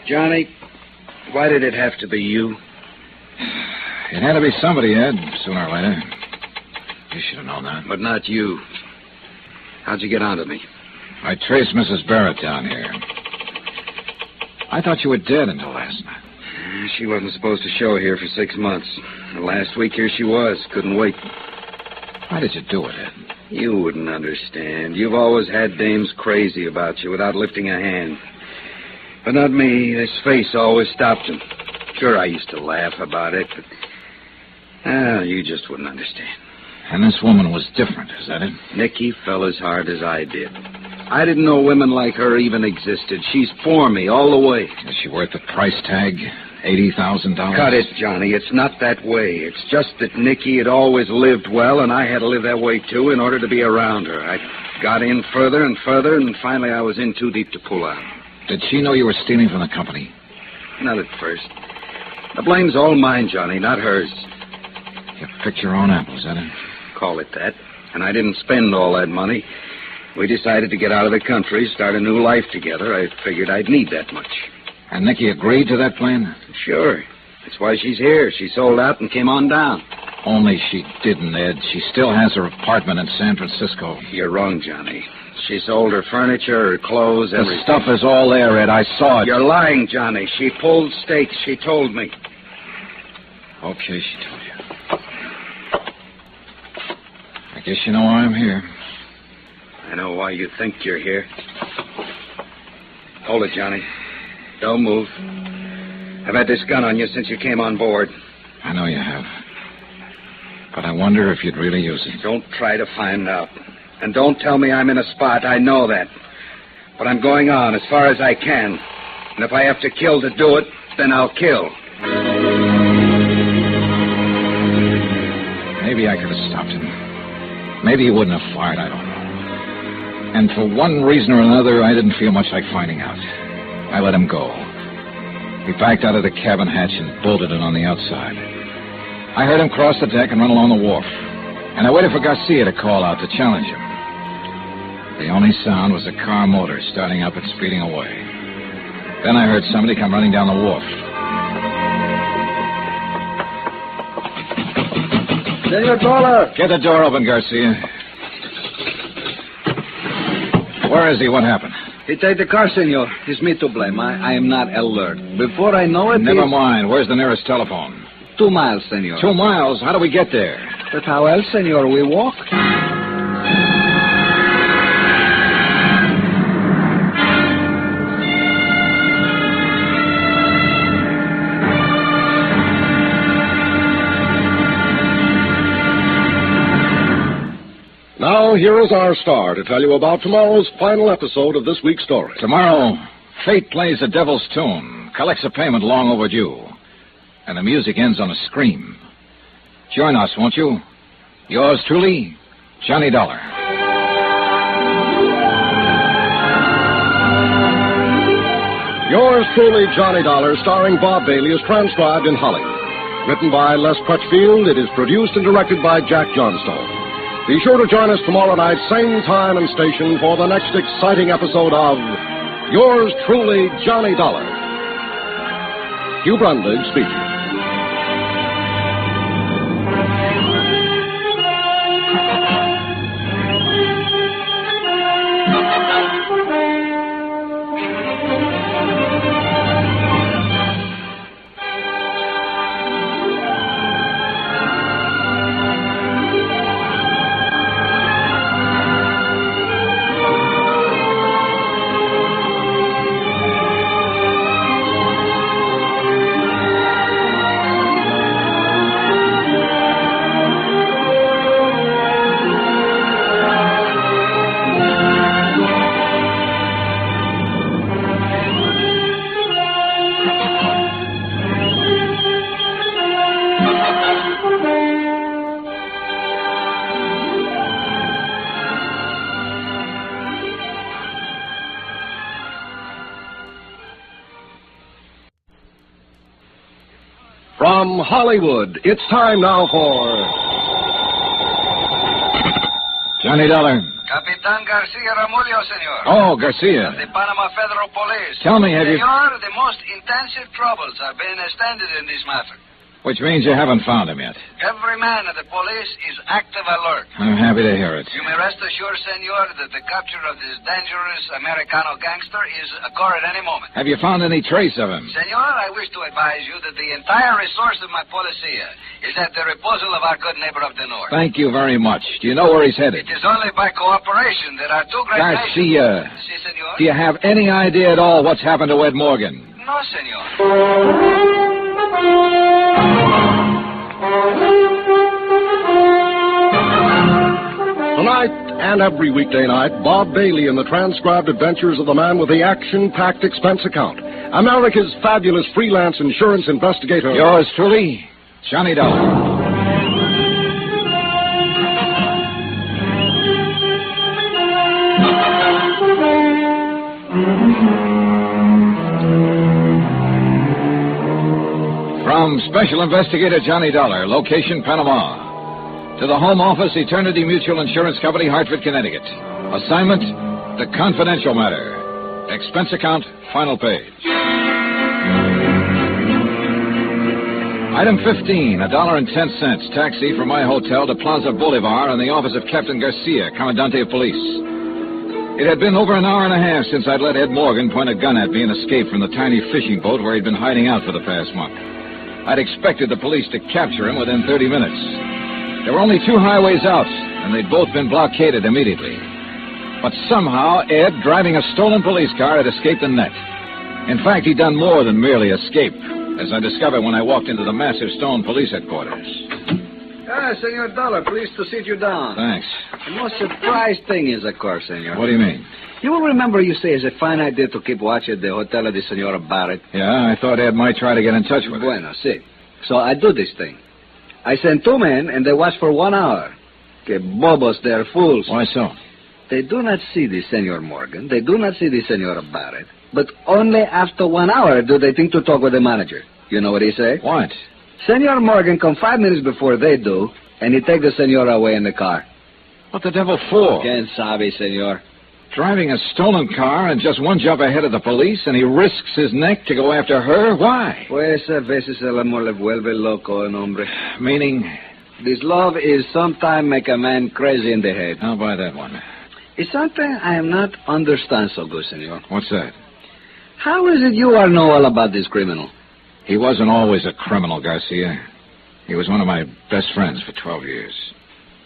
Johnny, why did it have to be you? It had to be somebody, Ed, sooner or later. You should have known that. But not you. How'd you get onto me? I traced Mrs. Barrett down here. I thought you were dead until last night. She wasn't supposed to show here for 6 months. Last week, here she was. Couldn't wait. Why did you do it, Ed? You wouldn't understand. You've always had dames crazy about you without lifting a hand. But not me. This face always stopped them. Sure, I used to laugh about it, but... you just wouldn't understand. And this woman was different, is that it? Nicky fell as hard as I did. I didn't know women like her even existed. She's for me all the way. Is she worth the price tag? $80,000? Cut it, Johnny. It's not that way. It's just that Nicky had always lived well, and I had to live that way, too, in order to be around her. I got in further and further, and finally I was in too deep to pull out. Did she know you were stealing from the company? Not at first. The blame's all mine, Johnny, not hers. You picked your own apples, is that it? Call it that. And I didn't spend all that money. We decided to get out of the country, start a new life together. I figured I'd need that much. And Nicky agreed to that plan? Sure. That's why she's here. She sold out and came on down. Only she didn't, Ed. She still has her apartment in San Francisco. You're wrong, Johnny. She sold her furniture, her clothes, everything. The stuff is all there, Ed. I saw it. You're lying, Johnny. She pulled stakes. She told me. Okay, she told you. I guess you know why I'm here. I know why you think you're here. Hold it, Johnny. Don't move. I've had this gun on you since you came on board. I know you have. But I wonder if you'd really use it. Don't try to find out. And don't tell me I'm in a spot. I know that. But I'm going on as far as I can. And if I have to kill to do it, then I'll kill. Maybe I could have stopped him. Maybe he wouldn't have fired, I don't know. And for one reason or another, I didn't feel much like finding out. I let him go. He backed out of the cabin hatch and bolted it on the outside. I heard him cross the deck and run along the wharf. And I waited for Garcia to call out to challenge him. The only sound was the car motor starting up and speeding away. Then I heard somebody come running down the wharf. Senor Dollar! Get the door open, Garcia. Where is he? What happened? He take the car, senor. It's me to blame. I am not alert. Before I know it... Never mind. Where's the nearest telephone? 2 miles, senor. 2 miles? How do we get there? But how else, senor? We walk. Now, here is our star to tell you about tomorrow's final episode of this week's story. Tomorrow, fate plays a devil's tune, collects a payment long overdue, and the music ends on a scream. Join us, won't you? Yours truly, Johnny Dollar. Yours truly, Johnny Dollar, starring Bob Bailey, is transcribed in Hollywood. Written by Les Crutchfield, it is produced and directed by Jack Johnstone. Be sure to join us tomorrow night, same time and station, for the next exciting episode of Yours truly, Johnny Dollar. Hugh Brundage speaking. From Hollywood, it's time now for... Johnny Dollar. Capitan Garcia Ramullo, senor. Oh, Garcia. Of the Panama Federal Police. Tell me, have you... Senor, the most intensive troubles are being extended in this matter. Which means you haven't found him yet. Every man of the police is active alert. I'm happy to hear it. You may rest assured, senor, that the capture of this dangerous Americano gangster is occur at any moment. Have you found any trace of him? Senor, I wish to advise you that the entire resource of my policia is at the disposal of our good neighbor of the north. Thank you very much. Do you know where he's headed? It is only by cooperation that our two great Garcia. nations... Si, senor? Do you have any idea at all what's happened to Ed Morgan? No, senor. Tonight and every weekday night, Bob Bailey in the transcribed adventures of the man with the action-packed expense account. America's fabulous freelance insurance investigator. Yours truly, Johnny Dollar. From Special Investigator Johnny Dollar, location Panama. To the Home Office, Eternity Mutual Insurance Company, Hartford, Connecticut. Assignment, the confidential matter. Expense account, final page. Item 15, $1.10, taxi from my hotel to Plaza Bolivar and the office of Captain Garcia, Commandante of Police. It had been over an hour and a half since I'd let Ed Morgan point a gun at me and escape from the tiny fishing boat where he'd been hiding out for the past month. I'd expected the police to capture him within 30 minutes. There were only two highways out, and they'd both been blockaded immediately. But somehow, Ed, driving a stolen police car, had escaped the net. In fact, he'd done more than merely escape, as I discovered when I walked into the massive stone police headquarters. Ah, Senor Dollar, pleased to sit you down. Thanks. The most surprised thing is, of course, Senor. What do you mean? You will remember you say it's a fine idea to keep watch at the Hotel of the Senora Barrett. Yeah, I thought Ed might try to get in touch with her. Bueno, see. So I do this thing. I send two men, and they watch for 1 hour. Que bobos, they're fools. Why so? They do not see the Senor Morgan. They do not see the Senora Barrett. But only after 1 hour do they think to talk with the manager. You know what he say? What? Senor Morgan come 5 minutes before they do, and he take the Senora away in the car. What the devil for? Quien sabe, Senor? Driving a stolen car and just one jump ahead of the police, and he risks his neck to go after her? Why? Pues a veces el amor le vuelve loco, hombre. Meaning? This love is sometimes make a man crazy in the head. I'll buy that one. It's something I am not understand so good, Senor. What's that? How is it you are know all about this criminal? He wasn't always a criminal, Garcia. He was one of my best friends for 12 years.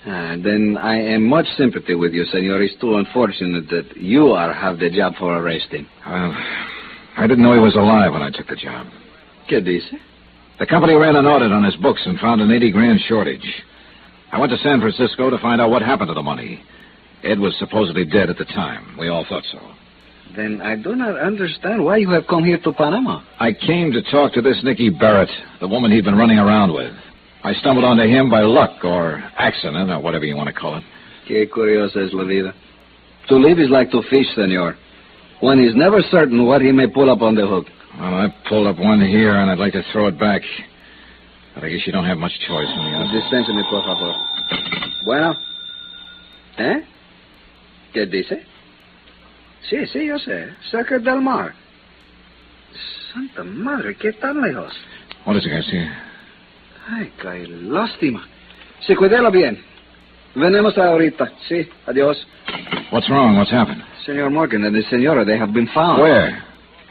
Then I am much sympathy with you, Senor. It's too unfortunate that you have the job for arresting. Well, I didn't know he was alive when I took the job. ¿Qué dice? The company ran an audit on his books and found an $80,000 shortage. I went to San Francisco to find out what happened to the money. Ed was supposedly dead at the time. We all thought so. Then I do not understand why you have come here to Panama. I came to talk to this Nicky Barrett, the woman he'd been running around with. I stumbled onto him by luck or accident or whatever you want to call it. Qué curiosa es la vida. To live is like to fish, senor. One is never certain what he may pull up on the hook. Well, I pulled up one here, and I'd like to throw it back. But I guess you don't have much choice in the other. Dispénseme, por favor. Bueno. ¿Eh? ¿Qué dice? Sí, yo sé. Cerca del mar. Santa madre, ¿qué tan lejos? What is it, Garcia? Ay, qué lástima. Sí, cuídelo bien. Venemos ahorita. Sí, adiós. What's wrong? What's happened? Senor Morgan and the senora, they have been found. Where?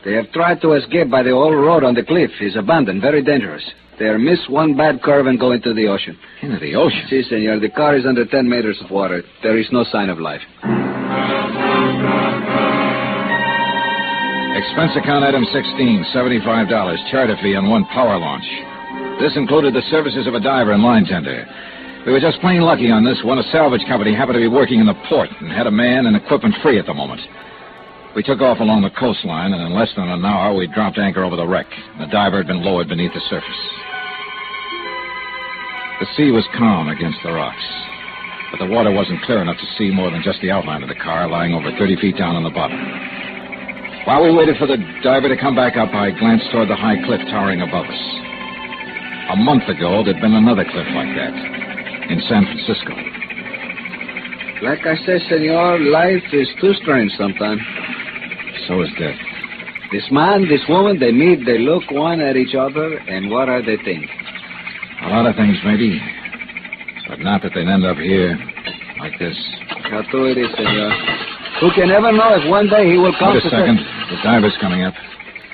They have tried to escape by the old road on the cliff. It's abandoned, very dangerous. They are miss one bad curve and go into the ocean. Into the ocean? Si, senor. The car is under 10 meters of water. There is no sign of life. Expense account item 16, $75. Charter fee on one power launch. This included the services of a diver and line tender. We were just plain lucky on this one. A salvage company happened to be working in the port and had a man and equipment free at the moment. We took off along the coastline, and in less than an hour, we dropped anchor over the wreck. The diver had been lowered beneath the surface. The sea was calm against the rocks, but the water wasn't clear enough to see more than just the outline of the car lying over 30 feet down on the bottom. While we waited for the diver to come back up, I glanced toward the high cliff towering above us. A month ago, there'd been another cliff like that in San Francisco. Like I said, senor, life is too strange sometimes. So is death. This man, this woman, they meet, they look one at each other, and what are they think? A lot of things, maybe. But not that they'd end up here, like this. Cato it is, senor. Who can ever know if one day he will come Wait a second. The diver's coming up.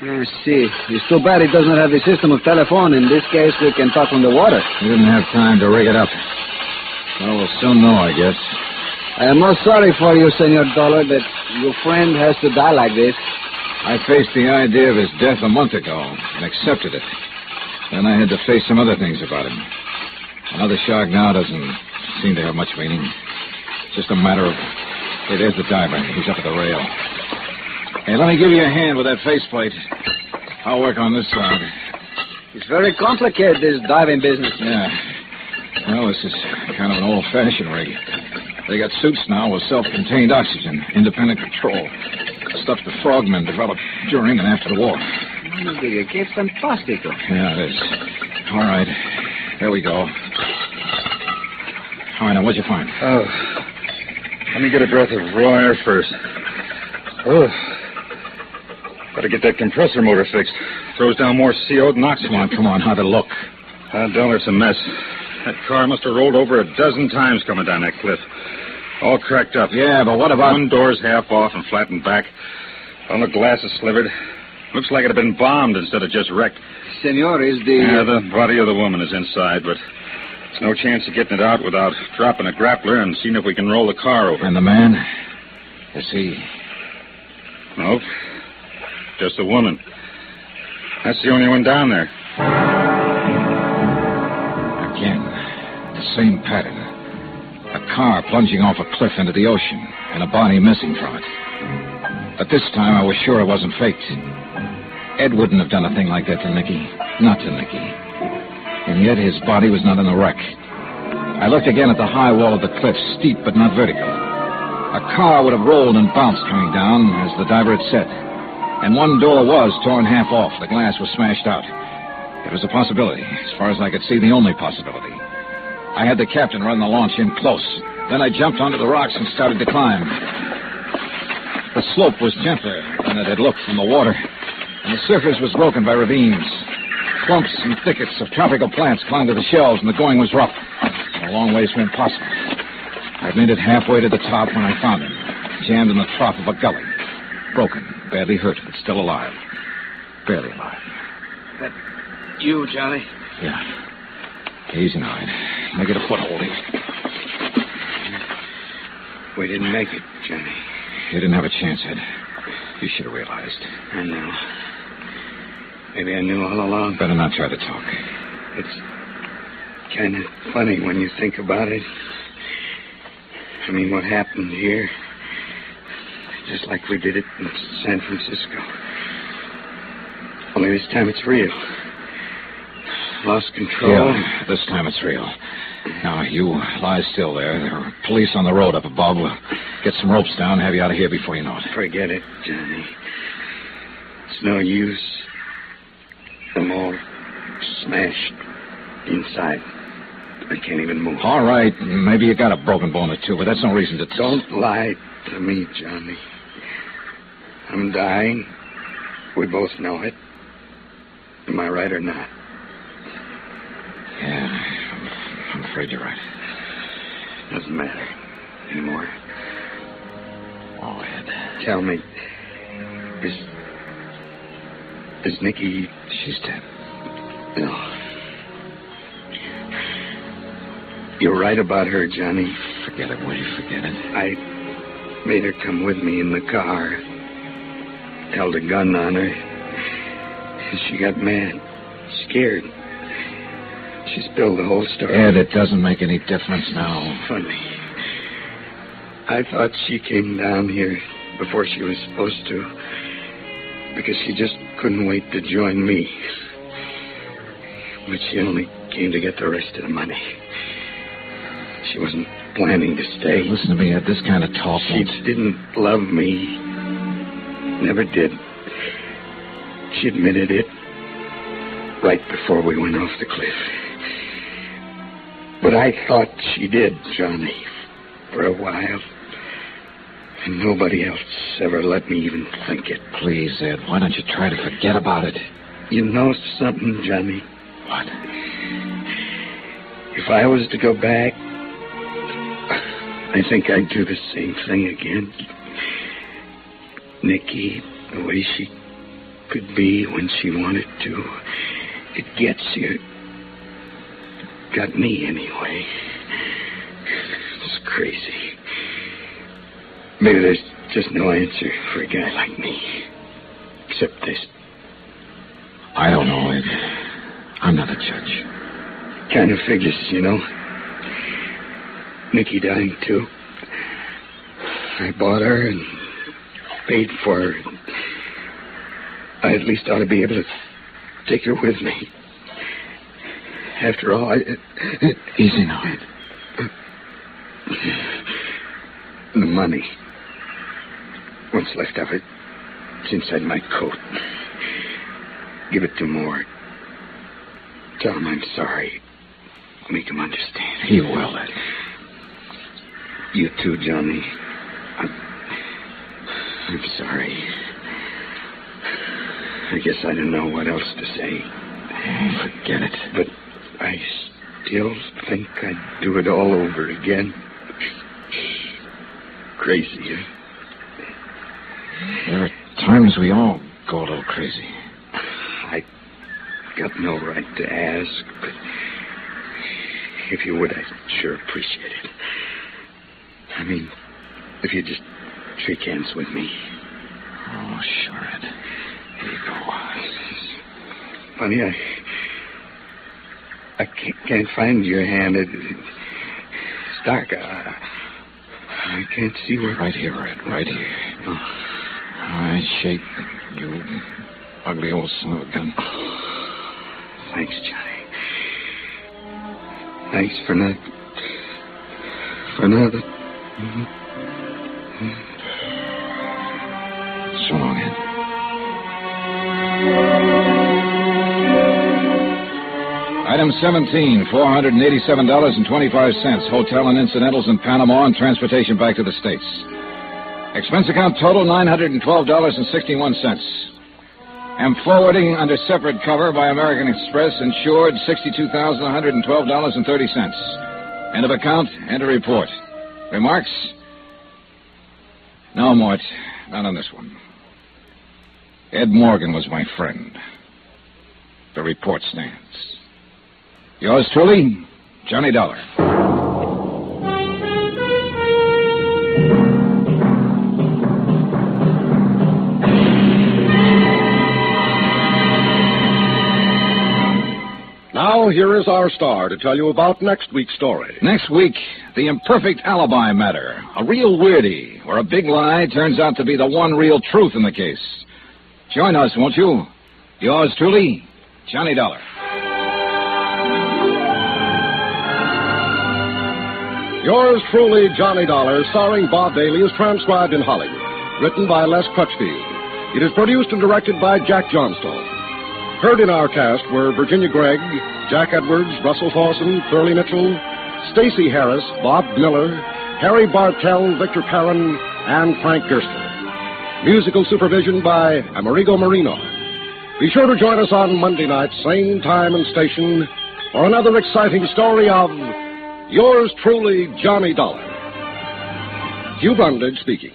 I see. It's too bad he doesn't have a system of telephone. In this case, we can talk on the water. We didn't have time to rig it up. Well, we'll soon know, I guess. I am most sorry for you, Senor Dollar, that your friend has to die like this. I faced the idea of his death a month ago and accepted it. Then I had to face some other things about him. Another shark now doesn't seem to have much meaning. It's just a matter of... Hey, there's the diver. He's up at the rail. Hey, let me give you a hand with that faceplate. I'll work on this side. It's very complicated, this diving business. Yeah. Well, this is kind of an old-fashioned rig. They got suits now with self-contained oxygen, independent control. Stuff the frogmen developed during and after the war. Que fantástico. Yeah, it is. All right. There we go. All right, now, what'd you find? Oh, let me get a breath of raw air first. Oh, gotta get that compressor motor fixed. Throws down more CO than oxygen. Come on. How'd it look? Dollar's a mess. That car must have rolled over 12 times coming down that cliff. All cracked up. Yeah, but what about... One door's half off and flattened back. All the glass is slivered. Looks like it had been bombed instead of just wrecked. Senor, is the... Yeah, the body of the woman is inside, but there's no chance of getting it out without dropping a grappler and seeing if we can roll the car over. And the man? Is he... Nope. Just a woman. That's the only one down there. Again, the same pattern. A car plunging off a cliff into the ocean, and a body missing from it. But this time I was sure it wasn't faked. Ed wouldn't have done a thing like that to Nicky. Not to Nicky. And yet his body was not in the wreck. I looked again at the high wall of the cliff, steep but not vertical. A car would have rolled and bounced coming down, as the diver had said. And one door was torn half off. The glass was smashed out. It was a possibility. As far as I could see, the only possibility. I had the captain run the launch in close. Then I jumped onto the rocks and started to climb. The slope was gentler than it had looked from the water, and the surface was broken by ravines. Clumps and thickets of tropical plants clung to the shelves, and the going was rough, and a long ways from impossible. I'd made it halfway to the top when I found him, jammed in the trough of a gully. Broken, badly hurt, but still alive. Barely alive. That you, Johnny? Yeah. Easy now, Ed. Let me get a foothold here. We didn't make it, Johnny. You didn't have a chance, Ed. You should have realized. I know. Maybe I knew all along. Better not try to talk. It's kind of funny when you think about it. I mean, what happened here, just like we did it in San Francisco. Only this time it's real. Lost control. Yeah, this time it's real. Now, you lie still there. There are police on the road up above. We'll get some ropes down and have you out of here before you know it. Forget it, Johnny. It's no use. I'm all smashed inside. I can't even move. All right. Maybe you got a broken bone or two, but that's no reason to... Don't lie to me, Johnny. I'm dying. We both know it. Am I right or not? Yeah, I'm afraid you're right. Doesn't matter anymore. Oh, Ed. Tell me, is Nicky... She's dead. No. You're right about her, Johnny. Forget it, will you? Forget it. I made her come with me in the car. Held a gun on her. And she got mad. Scared. She spilled the whole story. Ed, it doesn't make any difference now. Funny. I thought she came down here before she was supposed to, because she just couldn't wait to join me. But she only came to get the rest of the money. She wasn't planning to stay. Listen to me, Ed. This kind of talk... She didn't love me. Never did. She admitted it right before we went off the cliff. But I thought she did, Johnny, for a while. And nobody else ever let me even think it. Please, Ed, why don't you try to forget about it? You know something, Johnny? What? If I was to go back, I think I'd do the same thing again. Nikki, the way she could be when she wanted to, it gets you. Got me anyway. It's crazy. Maybe there's just no answer for a guy like me. Except this. I don't know, Ed. I'm not a judge. Kind of figures, you know. Nikki dying, too. I bought her and paid for her. I at least ought to be able to take her with me. After all, Easy now, Ed. The money. What's left of it. It's inside my coat. Give it to Moore. Tell him I'm sorry. Make him understand. He will, Ed. You too, Johnny. I'm sorry. I guess I don't know what else to say. Forget it. But I still think I'd do it all over again. Crazy, huh? There are times we all go a little crazy. I got no right to ask, but if you would, I'd sure appreciate it. I mean, if you'd just shake hands with me. Oh, sure, Ed. Here you go. Funny, I can't find your hand. It's dark. I can't see where... Right here, Ed. Right here. Oh. I shake you ugly old son of a gun. Thanks, Johnny. Thanks for not... So long, Ed. Item 17, $487.25. Hotel and incidentals in Panama and transportation back to the States. Expense account total, $912.61. Am forwarding under separate cover by American Express, insured $62,112.30. End of account, enter report. Remarks? No, Mort, not on this one. Ed Morgan was my friend. The report stands. Yours truly, Johnny Dollar. Now, here is our star to tell you about next week's story. Next week, the imperfect alibi matter. A real weirdie, where a big lie turns out to be the one real truth in the case. Join us, won't you? Yours truly, Johnny Dollar. Yours truly, Johnny Dollar, starring Bob Bailey, is transcribed in Hollywood. Written by Les Crutchfield. It is produced and directed by Jack Johnstone. Heard in our cast were Virginia Gregg, Jack Edwards, Russell Thorson, Curly Mitchell, Stacey Harris, Bob Miller, Harry Bartell, Victor Perrin, and Frank Gerstler. Musical supervision by Amerigo Marino. Be sure to join us on Monday night, same time and station, for another exciting story of Yours truly, Johnny Dollar. Hugh Brundage speaking.